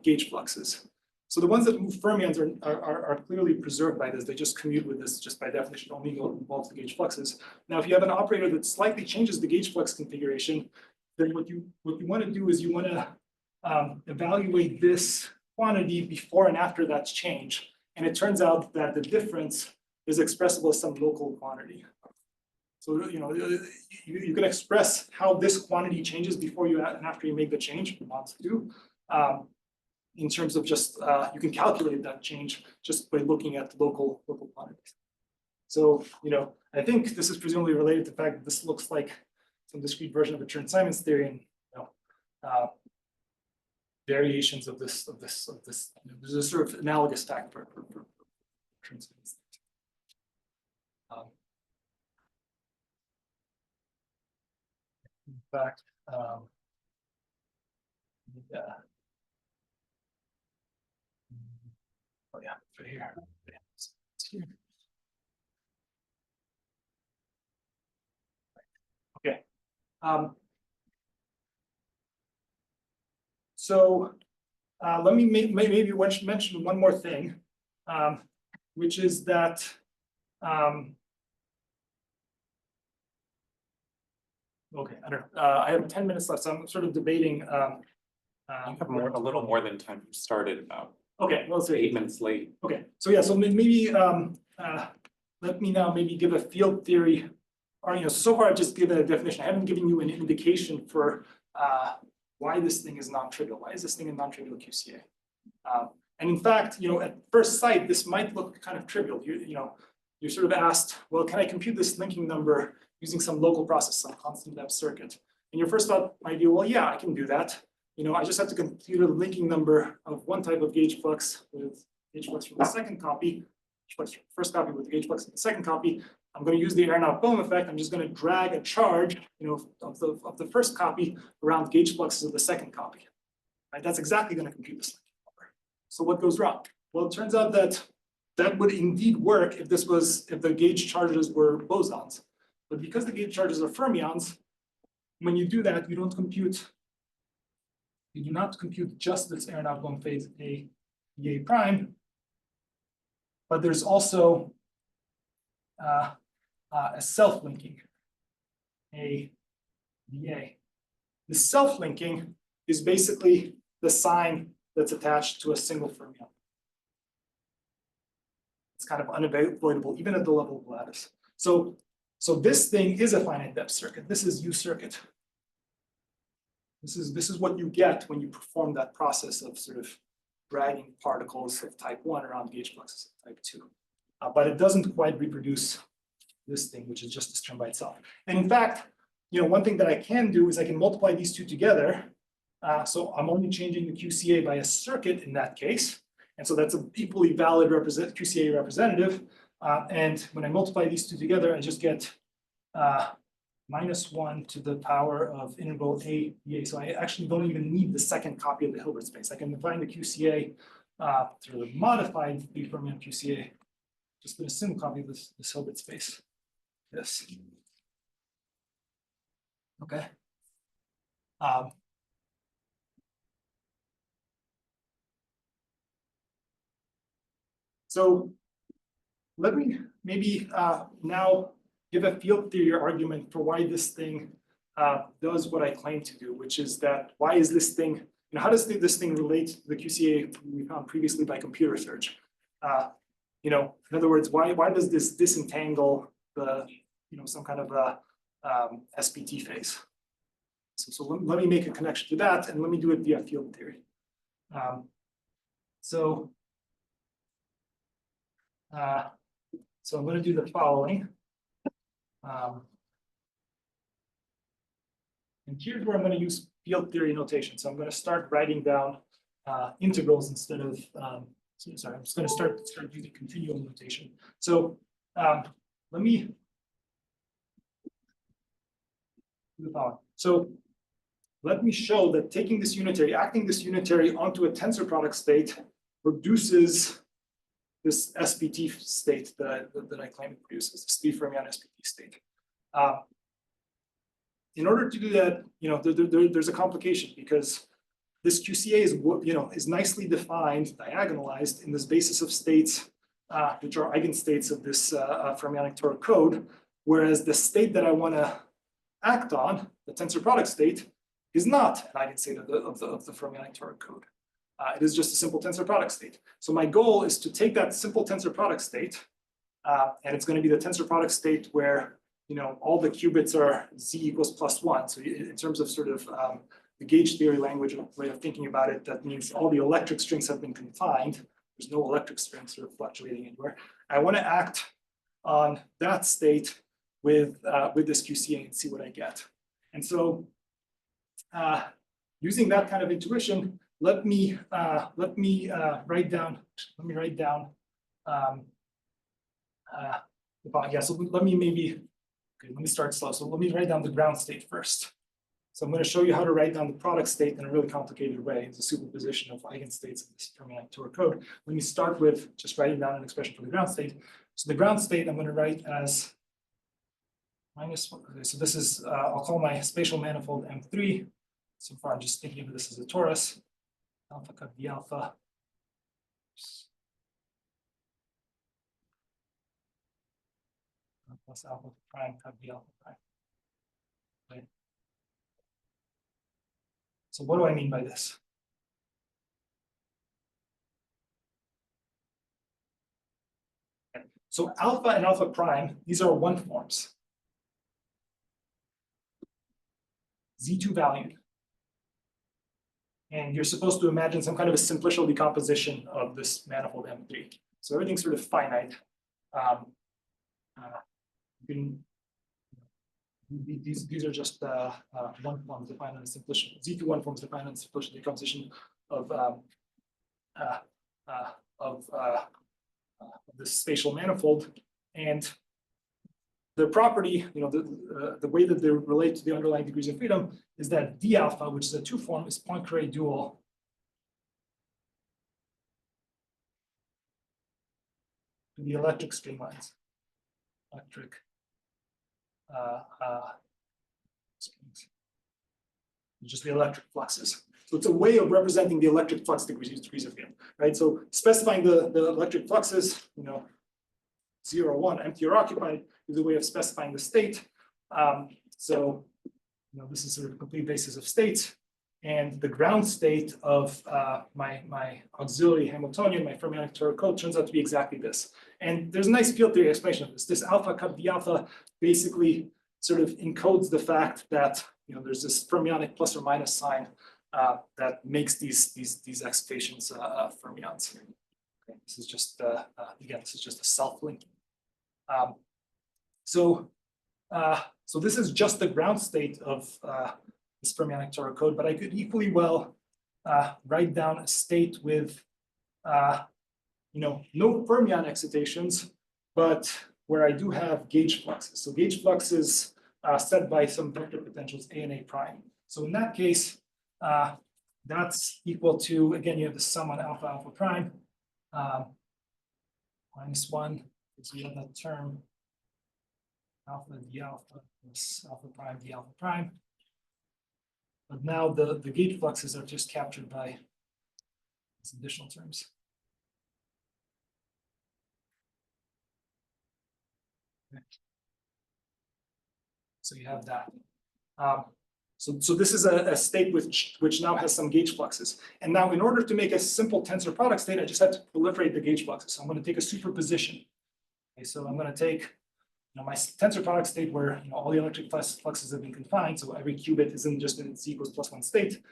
gauge fluxes. So the ones that move fermions are clearly preserved by this. They just commute with this just by definition. Only involves the gauge fluxes. Now, if you have an operator that slightly changes the gauge flux configuration, then what you want to do is you want to evaluate this quantity before and after that's changed. And it turns out that the difference is expressible as some local quantity. So you know you can express how this quantity changes before you and after you make the change. In terms of just you can calculate that change just by looking at local quantities. So, I think this is presumably related to the fact that this looks like some discrete version of a Chern Simons theory, and variations of this. There's a sort of analogous fact for Chern Simons. In fact, yeah. Oh yeah, right here. It's here. Okay. So let me maybe mention one more thing, which is that okay, I don't know. I have 10 minutes left, so I'm sort of debating. You have a little more than time. You started about Okay, well, let's say 8 minutes late. Okay, so yeah, so maybe let me now maybe give a field theory, or so far I've just given a definition. I haven't given you an indication for why this thing is non-trivial. Why is this thing a non-trivial QCA? And in fact, at first sight, this might look kind of trivial. You're sort of asked, well, can I compute this linking number using some local process, some constant depth circuit? And your first thought might be, well, yeah, I can do that. I just have to compute a linking number of one type of gauge flux with gauge flux from the second copy, first copy with the gauge flux in the second copy. I'm going to use the Aharonov-Bohm effect. I'm just going to drag a charge, of the first copy around gauge fluxes of the second copy. Right? That's exactly going to compute this linking number. So what goes wrong? Well, it turns out that would indeed work if the gauge charges were bosons. But because the gauge charges are fermions, when you do that, you do not compute just this Aharonov-Bohm phase A, A prime, but there's also a self-linking, A, VA. The self-linking is basically the sign that's attached to a single fermion. It's kind of unavoidable, even at the level of lattice. So this thing is a finite depth circuit. This is U circuit. This is what you get when you perform that process of sort of dragging particles of type 1 around gauge fluxes of type 2. But it doesn't quite reproduce this thing, which is just this term by itself. And in fact, one thing that I can do is I can multiply these two together. So I'm only changing the QCA by a circuit in that case. And so that's an equally valid QCA representative. And when I multiply these two together, I just get -1 to the power of integral A, VA. So I actually don't even need the second copy of the Hilbert space. I can define the QCA through the modified B fermion QCA, just with a single copy of this Hilbert space. Yes. Okay. So let me maybe now give a field theory argument for why this thing does what I claim to do, which is that why is this thing, how does this thing relate to the QCA we found previously by computer search? In other words, why does this disentangle the, some kind of a SPT phase? So let me make a connection to that, and let me do it via field theory. So I'm going to do the following. And here's where I'm going to use field theory notation. So I'm going to start writing down integrals instead of, sorry, I'm just going to start using continuum notation. So let me do the following. So let me show that taking this unitary, acting this unitary onto a tensor product state produces this SPT state that I claim it produces, this 3 fermion SPT state. In order to do that, there's a complication because this QCA is nicely defined, diagonalized in this basis of states, which are eigenstates of this fermionic torus code, whereas the state that I want to act on, the tensor product state, is not an eigenstate of the fermionic torus code. It is just a simple tensor product state. So my goal is to take that simple tensor product state, and it's going to be the tensor product state where all the qubits are z equals +1. So in terms of sort of the gauge theory language way of thinking about it, that means all the electric strings have been confined. There's no electric strings sort of fluctuating anywhere. I want to act on that state with this QCA and see what I get. And so using that kind of intuition, let me write down. So let me start slow. So let me write down the ground state first. So I'm going to show you how to write down the product state in a really complicated way. It's a superposition of eigenstates in this fermionic Tor code. Let me start with just writing down an expression for the ground state. So the ground state I'm going to write as -1. Okay, so this is, I'll call my spatial manifold M3. So far, I'm just thinking of this as a torus. Alpha cut d alpha. Plus alpha prime cut d alpha prime. Right. So what do I mean by this? Okay. So alpha and alpha prime, these are one forms. Z2 valued. And you're supposed to imagine some kind of a simplicial decomposition of this manifold M3. So everything's sort of finite. These are just one forms defined on a simplicial. Z2 one forms defined on a simplicial decomposition of the spatial manifold, and the property, the way that they relate to the underlying degrees of freedom is that d alpha, which is a two form, is Poincare dual to the electric streamlines. Electric strings. Just the electric fluxes. So it's a way of representing the electric flux degrees of freedom, right? So specifying the electric fluxes, 0, 1, empty or occupied, is a way of specifying the state. This is sort of a complete basis of states. And the ground state of my auxiliary Hamiltonian, my fermionic Tor code, turns out to be exactly this. And there's a nice field theory explanation of this. This alpha cut d alpha basically sort of encodes the fact that there's this fermionic plus or minus sign that makes these excitations fermions. Okay, this is just again, this is just a self-linking. So this is just the ground state of this fermionic Tor code, but I could equally well write down a state with no fermion excitations, but where I do have gauge fluxes. So gauge fluxes set by some vector potentials A and A prime. So in that case, that's equal to, again, you have the sum on alpha alpha prime -1, because we have that term alpha d alpha plus alpha prime d alpha prime. But now the gauge fluxes are just captured by these additional terms. Okay. So you have that. So this is a state which now has some gauge fluxes. And now in order to make a simple tensor product state, I just have to proliferate the gauge fluxes. So I'm going to take a superposition. Okay, so I'm going to take my tensor product state where all the electric fluxes have been confined. So every qubit isn't just in Z equals +1 state.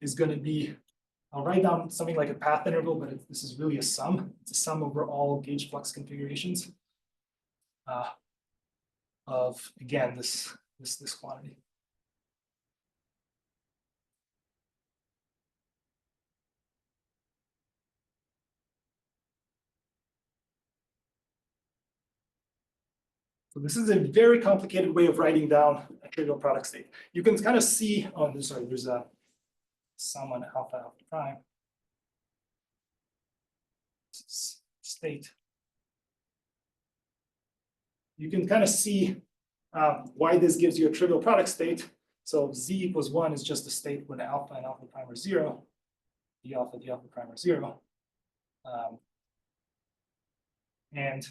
Is going to be, I'll write down something like a path interval, but this is really a sum. It's a sum over all gauge flux configurations of, again, this quantity. So this is a very complicated way of writing down a trivial product state. You can kind of see, there's a sum on alpha alpha prime state. You can kind of see why this gives you a trivial product state. So Z equals 1 is just a state when alpha and alpha prime are 0, d alpha prime are 0. And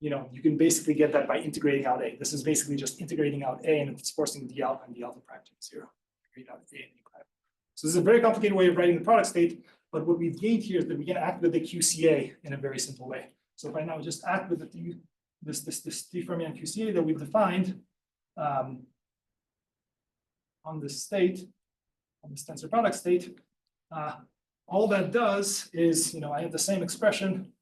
you can basically get that by integrating out A. This is basically just integrating out A, and it's forcing d alpha and d alpha prime to 0. Integrate out A and A prime. So this is a very complicated way of writing the product state, but what we've gained here is that we can act with the QCA in a very simple way. So if I now just act with this fermion QCA that we've defined on this state, on this tensor product state, all that does is, I have the same expression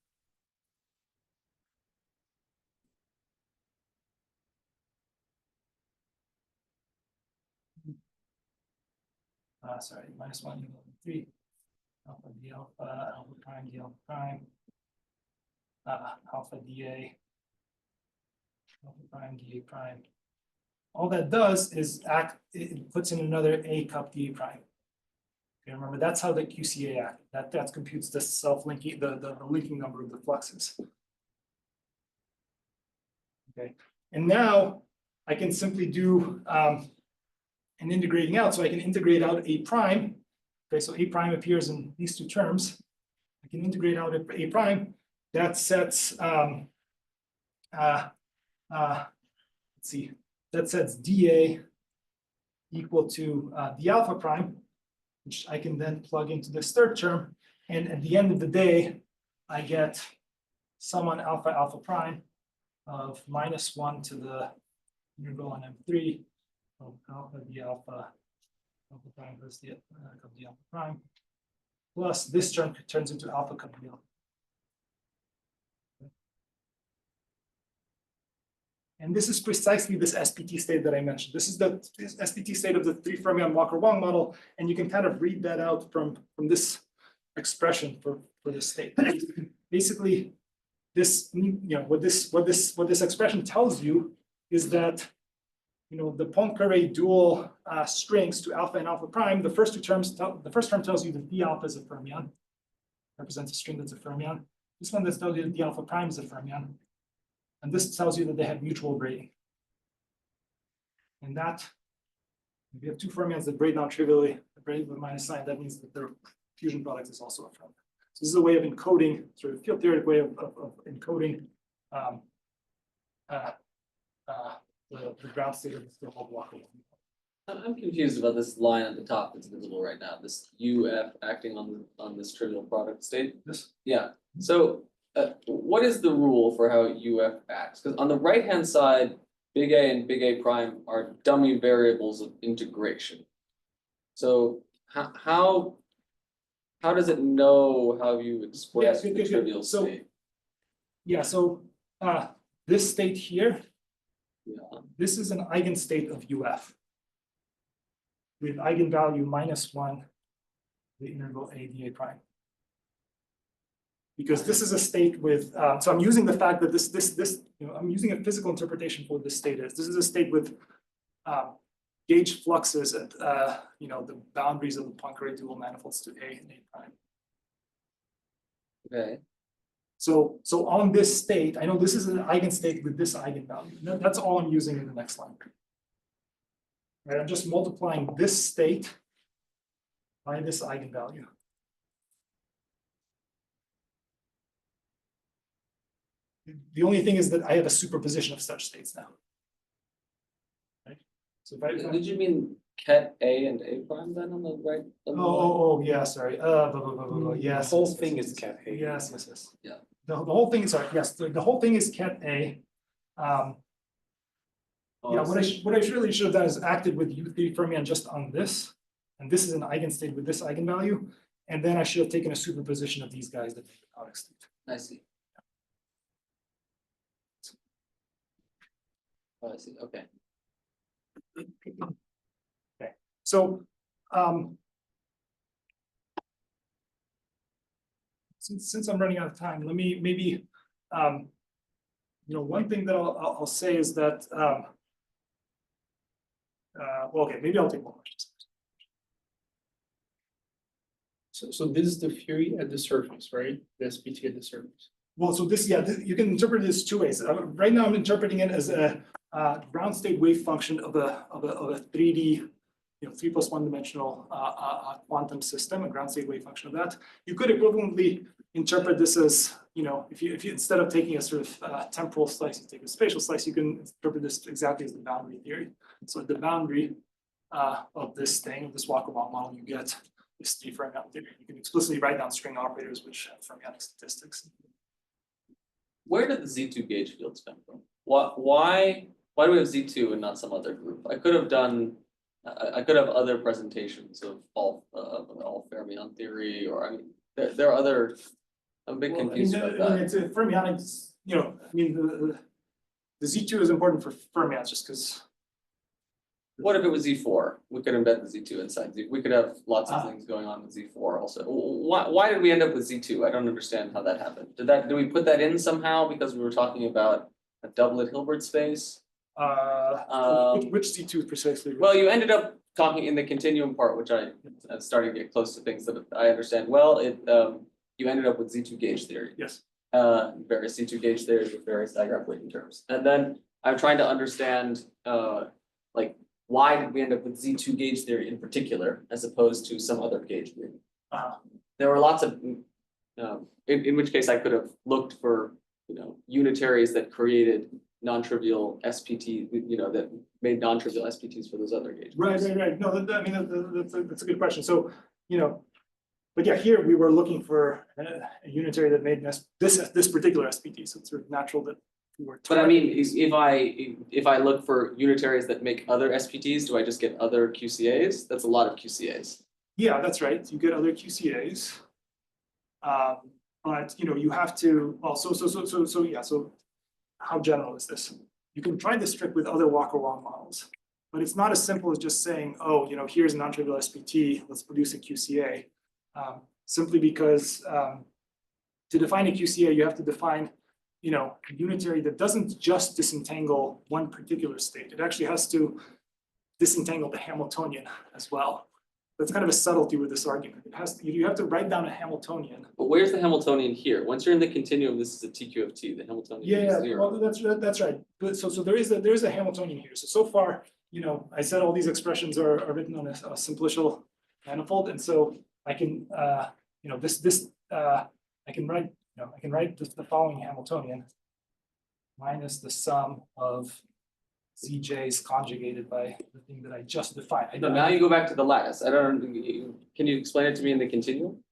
minus 1 equal to 3, alpha d alpha, alpha prime d alpha prime, alpha dA, alpha prime dA prime. All that does is it puts in another A cup dA prime. Okay, remember that's how the QCA acts. That computes the self-linking, the linking number of the fluxes. Okay, and now I can simply do an integrating out. So I can integrate out A prime. Okay, so A prime appears in these two terms. I can integrate out A prime. That sets let's see, that sets dA equal to d alpha prime, which I can then plug into this third term. And at the end of the day, I get sum on alpha alpha prime of -1 to the integral on M3 of alpha d alpha prime plus d alpha prime, plus this term turns into alpha cup d alpha. And this is precisely this SPT state that I mentioned. This is the SPT state of the 3 fermion Walker-Wong model, and you can kind of read that out from this expression for this state. Basically, this what this expression tells you is that the Poincare dual strings to alpha and alpha prime. The first term tells you that d alpha is a fermion, represents a string that's a fermion. This one tells you that d alpha prime is a fermion. And this tells you that they have mutual braiding. And that, if you have two fermions that braid non-trivially, braid with minus sign, that means that their fusion product is also a fermion. So this is a way of encoding, sort of field theoretic way of encoding the ground state of the whole block. I'm confused about this line at the top that's visible right now, this UF acting on this trivial product state. This? Yeah, so what is the rule for how UF acts? Because on the right-hand side, big A and big A prime are dummy variables of integration. So how does it know how you express the trivial state? Yeah, so this state here, Yeah. this is an eigenstate of UF with eigenvalue -1, the integral A dA prime. Because this is a state with, so I'm using the fact that I'm using a physical interpretation for what this state is. This is a state with gauge fluxes at, the boundaries of the Poincare dual manifolds to A and A prime. Okay. So on this state, I know this is an eigenstate with this eigenvalue. That's all I'm using in the next line. Right, I'm just multiplying this state by this eigenvalue. The only thing is that I have a superposition of such states now. Right? So if I Did you mean ket A and A prime then on the right? Yeah, sorry. Yes. The whole yes, thing yes, is yes, ket A. Yes. Yeah. The whole thing is sorry. Yes, the whole thing is ket A. Yeah, what I really should have done is acted with U3 fermion just on this, and this is an eigenstate with this eigenvalue, and then I should have taken a superposition of these guys that make the product state. I see. Oh, I see, okay. Okay, so since I'm running out of time, let me maybe one thing that I'll say is that well, okay, maybe I'll take one question. So this is the theory at the surface, right? The SPT at the surface. Well, so this, yeah, you can interpret this two ways. Right now, I'm interpreting it as a ground state wave function of a 3D, 3 + 1 dimensional quantum system, a ground state wave function of that. You could equivalently interpret this as, if you instead of taking a sort of temporal slice, you take a spatial slice. You can interpret this exactly as the boundary theory. So at the boundary of this thing, of this Walker-Wong model, you get this 3 fermion theory. You can explicitly write down string operators which have fermionic statistics. Where did the Z2 gauge fields come from? Why do we have Z2 and not some other group? I could have have other presentations of all fermion theory, or I mean, there are other. I'm a bit confused about that. It's a fermionic, the Z2 is important for fermions just because What if it was Z4? We could embed the Z2 inside Z. We could have lots of things going on with Z4 also. Why did we end up with Z2? I don't understand how that happened. Did we put that in somehow because we were talking about a doublet Hilbert space? Which C2 precisely? Well, you ended up talking in the continuum part, which I'm starting to get close to things that I understand well. You ended up with Z2 gauge theory. Yes. Various C2 gauge theories with various digraph weighting terms. And then I'm trying to understand, like, why did we end up with Z2 gauge theory in particular, as opposed to some other gauge theory? There were lots of, in which case I could have looked for, unitaries that created non-trivial SPT, that made non-trivial SPTs for those other gauges. Right. No, I mean, that's a good question. So, but yeah, here we were looking for a unitary that made this particular SPT. So it's sort of natural that we were. But I mean, if I look for unitaries that make other SPTs, do I just get other QCAs? That's a lot of QCAs. Yeah, that's right. You get other QCAs. But you have to, well, so how general is this? You can try this trick with other Walker-Wong models, but it's not as simple as just saying, oh, here's a non-trivial SPT, let's produce a QCA. Simply because to define a QCA, you have to define, a unitary that doesn't just disentangle one particular state. It actually has to disentangle the Hamiltonian as well. That's kind of a subtlety with this argument. You have to write down a Hamiltonian. But where's the Hamiltonian here? Once you're in the continuum, this is a TQ of T, the Hamiltonian is zero. Well, that's right. But so there is a Hamiltonian here. So far, I said all these expressions are written on a simplicial manifold, and so I can, I can write, the following Hamiltonian minus the sum of ZJ's conjugated by the thing that I just defined. So now you go back to the lattice. Can you explain it to me in the continuum?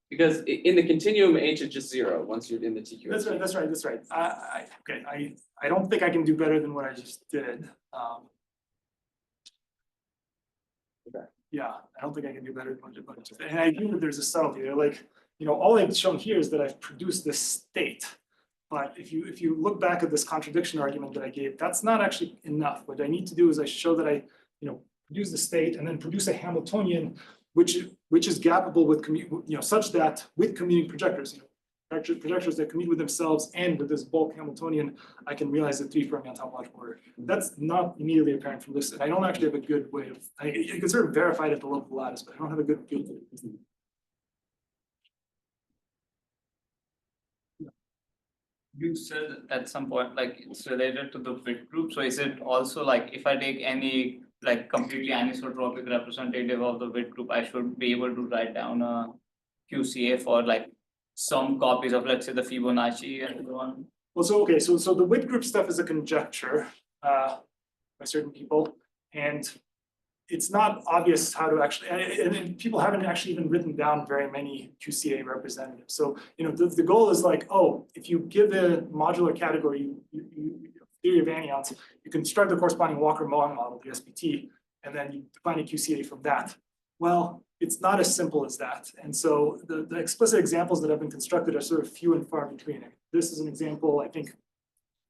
Because in the continuum, H is just zero once you're in the TQ. That's right. I don't think I can do better than what I just did. Okay. Yeah, I don't think I can do better than what I just did. And I agree that there's a subtlety there. Like, all I've shown here is that I've produced this state. But if you look back at this contradiction argument that I gave, that's not actually enough. What I need to do is I show that I, produce the state and then produce a Hamiltonian, which is gappable with such that with commuting projectors, projectors that commute with themselves and with this bulk Hamiltonian, I can realize the 3 fermion topological order. That's not immediately apparent from this, and I don't actually have a good way of. You can sort of verify it at the local lattice, but I don't have a good. You said at some point, like it's related to the bit group. So is it also like if I take any like completely anisotropic representative of the bit group, I should be able to write down a QCA for like some copies of, let's say, the Fibonacci and so on? Well, so the width group stuff is a conjecture by certain people, and it's not obvious how to actually, and people haven't actually even written down very many QCA representatives. So, the goal is like, oh, if you give the modular category, theory of anyons, you construct the corresponding Walker-Wong model, the SPT, and then you define a QCA from that. Well, it's not as simple as that. And so the explicit examples that have been constructed are sort of few and far between. This is an example, I think,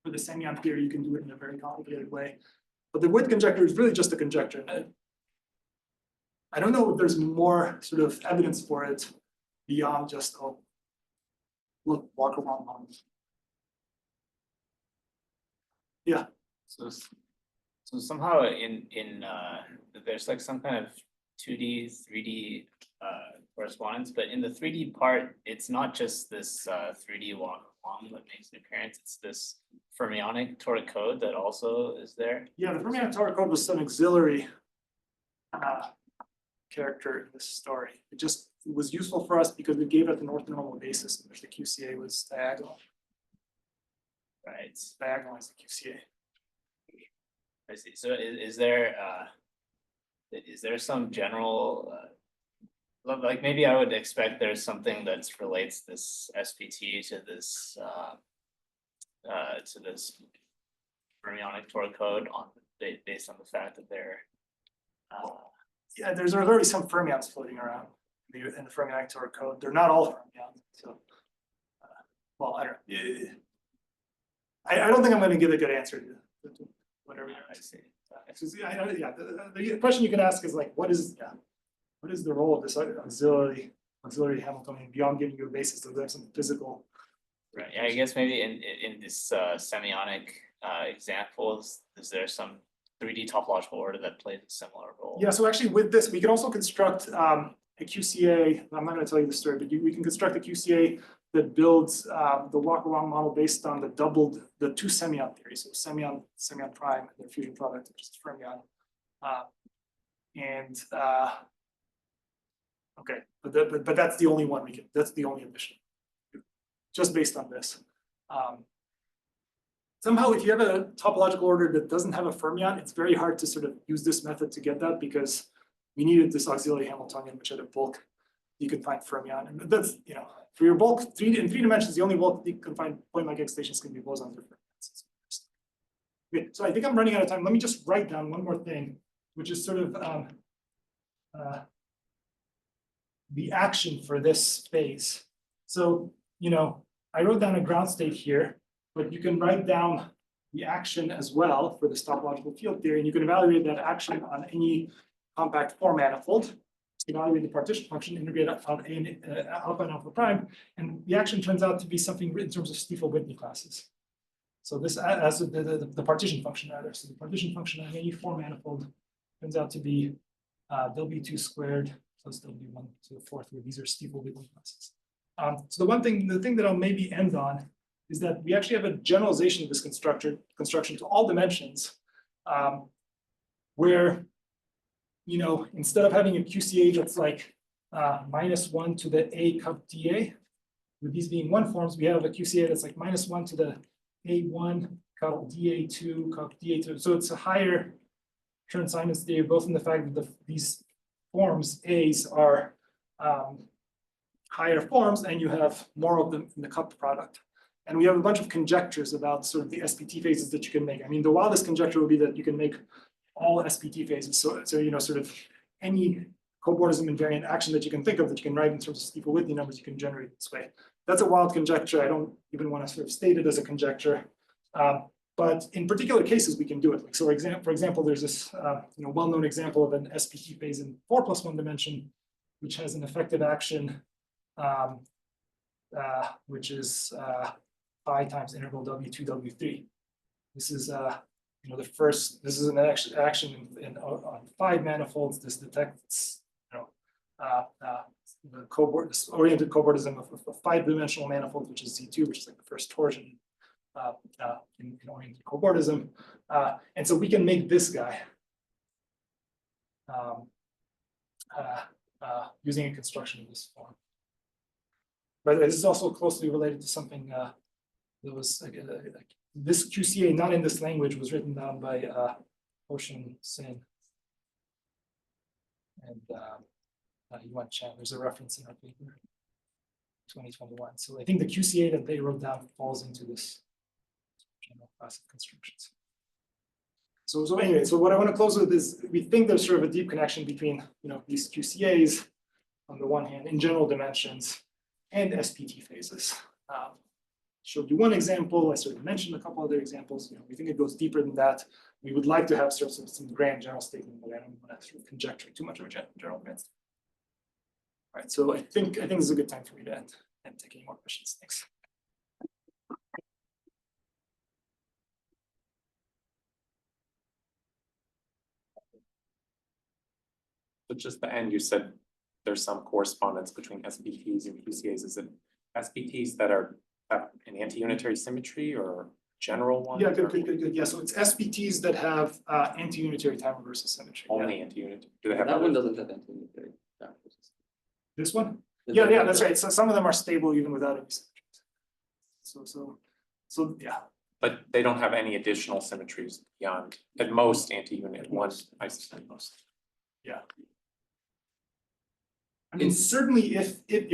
for the semyon theory, you can do it in a very complicated way. But the width conjecture is really just a conjecture. I don't know if there's more sort of evidence for it beyond just, oh, look, Walker-Wong models. Yeah. So somehow in there's like some kind of 2D, 3D correspondence, but in the 3D part, it's not just this 3D Walker-Wong that makes an appearance, it's this fermionic toric code that also is there. Yeah, the fermionic toric code was some auxiliary character in this story. It was useful for us because we gave it an orthonormal basis in which the QCA was diagonal. Right. Diagonal is the QCA. I see. So is there some general like maybe I would expect there's something that relates this SPT to this fermionic toric code based on the fact that they're yeah, there's already some fermions floating around in the fermionic toric code. They're not all fermions. So, well, I don't know. I don't think I'm going to give a good answer to whatever. I see. The question you can ask is like, what is the role of this auxiliary Hamiltonian beyond giving you a basis? Does it have some physical? Right, yeah, I guess maybe in this semionic examples, is there some 3D topological order that plays a similar role? Yeah, so actually with this, we can also construct a QCA. I'm not going to tell you the story, but we can construct a QCA that builds the walk-along model based on the two semyon theories, so semyon prime and their fusion product, which is fermion. Okay, but that's the only one that's the only addition, just based on this. Somehow, if you have a topological order that doesn't have a fermion, it's very hard to sort of use this method to get that, because we needed this auxiliary Hamiltonian, which had a bulk you could find fermion. And that's, for your bulk, in 3 dimensions, the only bulk you can find point-like excitations can be bosons or fermions. Okay, so I think I'm running out of time. Let me just write down one more thing, which is sort of the action for this phase. So, I wrote down a ground state here, but you can write down the action as well for this topological field theory, and you can evaluate that action on any compact four manifold. Evaluate the partition function, integrate out alpha and alpha prime, and the action turns out to be something in terms of Stiefel-Whitney classes. So this as the partition function rather. So the partition function on any four manifold turns out to be del B2 squared plus del B1 to the fourth, where these are Stiefel-Whitney classes. So the thing that I'll maybe end on is that we actually have a generalization of this construction to all dimensions, where instead of having a QCA that's like -1 to the A cup dA, with these being one forms, we have a QCA that's like -1 to the A1 cup dA2 cup dA2. So it's a higher Chern Simons theory, both in the fact that these forms A's are higher forms, and you have more of them in the cup product. And we have a bunch of conjectures about sort of the SPT phases that you can make. I mean, the wildest conjecture would be that you can make all SPT phases. So sort of any cobordism invariant action that you can think of that you can write in terms of Stiefel-Whitney numbers, you can generate this way. That's a wild conjecture. I don't even want to sort of state it as a conjecture. But in particular cases, we can do it. Like, so for example, there's this well-known example of an SPT phase in 4+1 dimension, which has an effective action, which is pi times integral W2 W3. This is the first. This is an action on 5 manifolds. This detects this oriented cobordism of a 5-dimensional manifold, which is Z2, which is like the first torsion in oriented cobordism. And so we can make this guy using a construction of this form. But this is also closely related to something that was like this QCA, not in this language, was written down by Ocean Sin and Yuan Chan. There's a reference in our paper, 2021. So I think the QCA that they wrote down falls into this general class of constructions. So anyway, so what I want to close with is we think there's sort of a deep connection between these QCAs on the one hand in general dimensions and SPT phases. Showed you one example. I sort of mentioned a couple other examples. We think it goes deeper than that. We would like to have sort of some grand general statement, but I don't want to sort of conjecture too much of a general grand statement. All right, so I think this is a good time for me to end and take any more questions. Thanks. So just the end, you said there's some correspondence between SPTs and QCAs. Is it SPTs that have an anti-unitary symmetry or general one? Yeah, good. Yeah, so it's SPTs that have anti-unitary time reversal symmetry. Only anti-unitary. Do they have That one doesn't have anti-unitary. This one? Yeah, that's right. So some of them are stable even without any symmetries. So yeah. But they don't have any additional symmetries beyond, at most, anti-unit one isotype. Yeah. I mean, certainly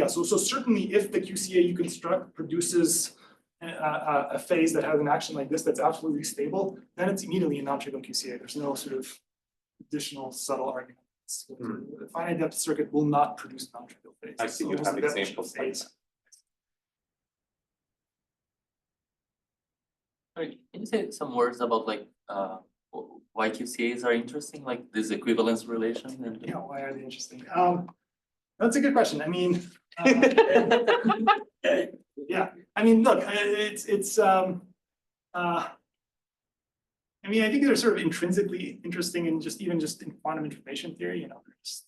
so certainly if the QCA you construct produces a phase that has an action like this that's absolutely stable, then it's immediately a non-trivial QCA. There's no sort of additional subtle arguments. The finite depth circuit will not produce non-trivial phase. I see you have examples like that. Can you say some words about like why QCAs are interesting, like this equivalence relation and. Yeah, why are they interesting? That's a good question. I mean, yeah, I mean, look, I mean, I think they're sort of intrinsically interesting in even just in quantum information theory, you know, just,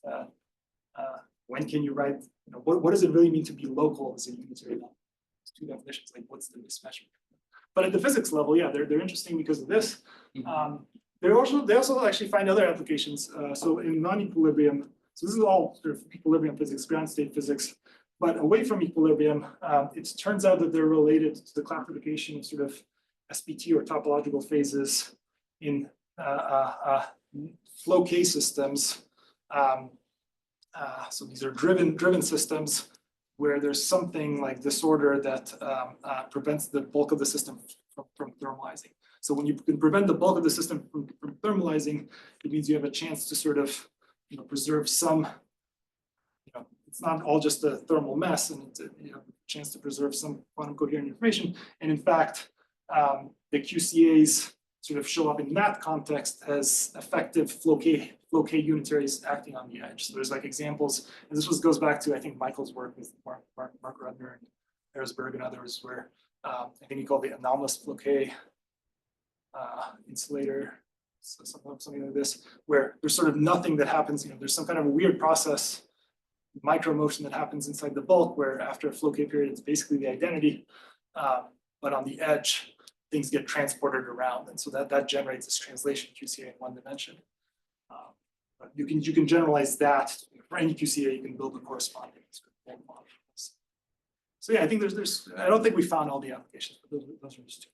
when can you write, you know, what does it really mean to be local as a unitary level? There's two definitions, like what's the mismatch? But at the physics level, yeah, they're interesting because of this. They also actually find other applications. So in non-equilibrium, so this is all sort of equilibrium physics, ground state physics. But away from equilibrium, it turns out that they're related to the classification of sort of SPT or topological phases in flow K systems. So these are driven systems where there's something like disorder that prevents the bulk of the system from thermalizing. So when you can prevent the bulk of the system from thermalizing, it means you have a chance to sort of, you know, preserve some, you know, it's not all just a thermal mess, and it's you have a chance to preserve some quantum coherent information. And in fact, the QCAs sort of show up in that context as effective flow K unitaries acting on the edge. So there's like examples, and this goes back to, I think, Michael's work with Mark Rudner and Eresberg and others, where I think he called the anomalous flow K insulator, so something like this, where there's sort of nothing that happens, you know, there's some kind of a weird process, micro motion that happens inside the bulk, where after a flow K period, it's basically the identity, but on the edge, things get transported around, and so that generates this translation QCA in one dimension. But you can generalize that for any QCA. You can build the corresponding sort of models. So yeah, I think there's I don't think we found all the applications, but those are just two.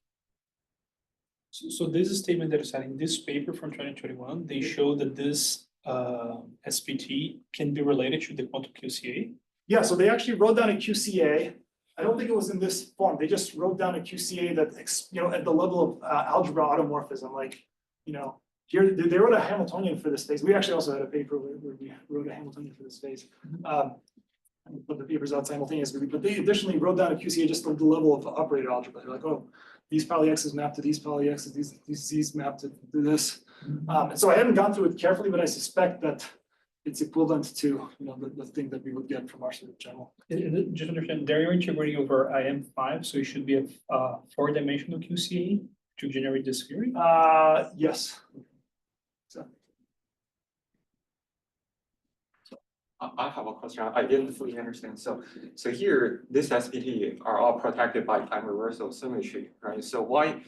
So this is a statement that is said in this paper from 2021. They show that this SPT can be related to the quantum QCA. Yeah, so they actually wrote down a QCA. I don't think it was in this form. They just wrote down a QCA that, you know, at the level of algebra automorphism, like, you know, here they wrote a Hamiltonian for this phase. We actually also had a paper where we wrote a Hamiltonian for this phase. Put the papers out simultaneously, but they additionally wrote down a QCA just at the level of operator algebra. They're like, oh, these poly x's map to these poly x's, these z's map to this. And so I haven't gone through it carefully, but I suspect that it's equivalent to, you know, the thing that we would get from our sort of general. Just understand, they're integrating over IM5, so it should be a four-dimensional QCA to generate this theory? Yes. I have a question. I didn't fully understand. So here, this SPT are all protected by time reversal symmetry, right? So why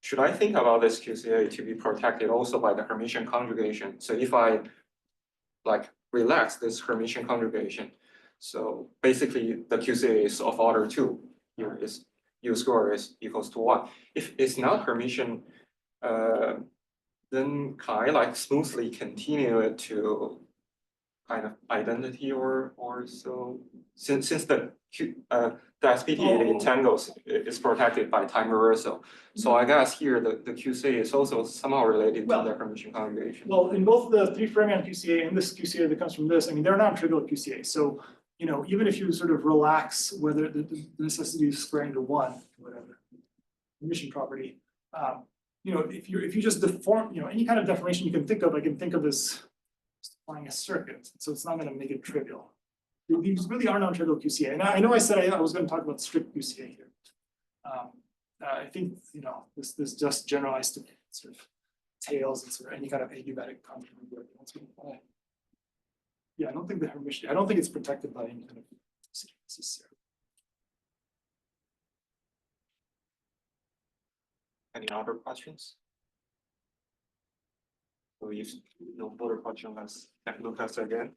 should I think about this QCA to be protected also by the Hermitian conjugation? So if I like relax this Hermitian conjugation, so basically the QCA is of order 2. Here is U squared is equals to 1. If it's not Hermitian, then can I like smoothly continue it to kind of identity or so, since the SPT it entangles is protected by time reversal. So I guess here the QCA is also somehow related to the Hermitian conjugation. Well, in both the 3 fermion QCA and this QCA that comes from this, I mean, they're non-trivial QCA. So, you know, even if you sort of relax whether the necessity of squaring to 1, whatever, Hermitian property, you know, if you just deform, you know, any kind of deformation you can think of, I can think of as applying a circuit, so it's not going to make it trivial. These really are non-trivial QCA, and I know I said I was going to talk about strict QCA here. I think, you know, this just generalized to sort of tails and sort of any kind of adiabatic conjugate. Yeah, I don't think the Hermitian. I don't think it's protected by any kind of necessarily. Any other questions? So if no further question, let's thank Lukasz again.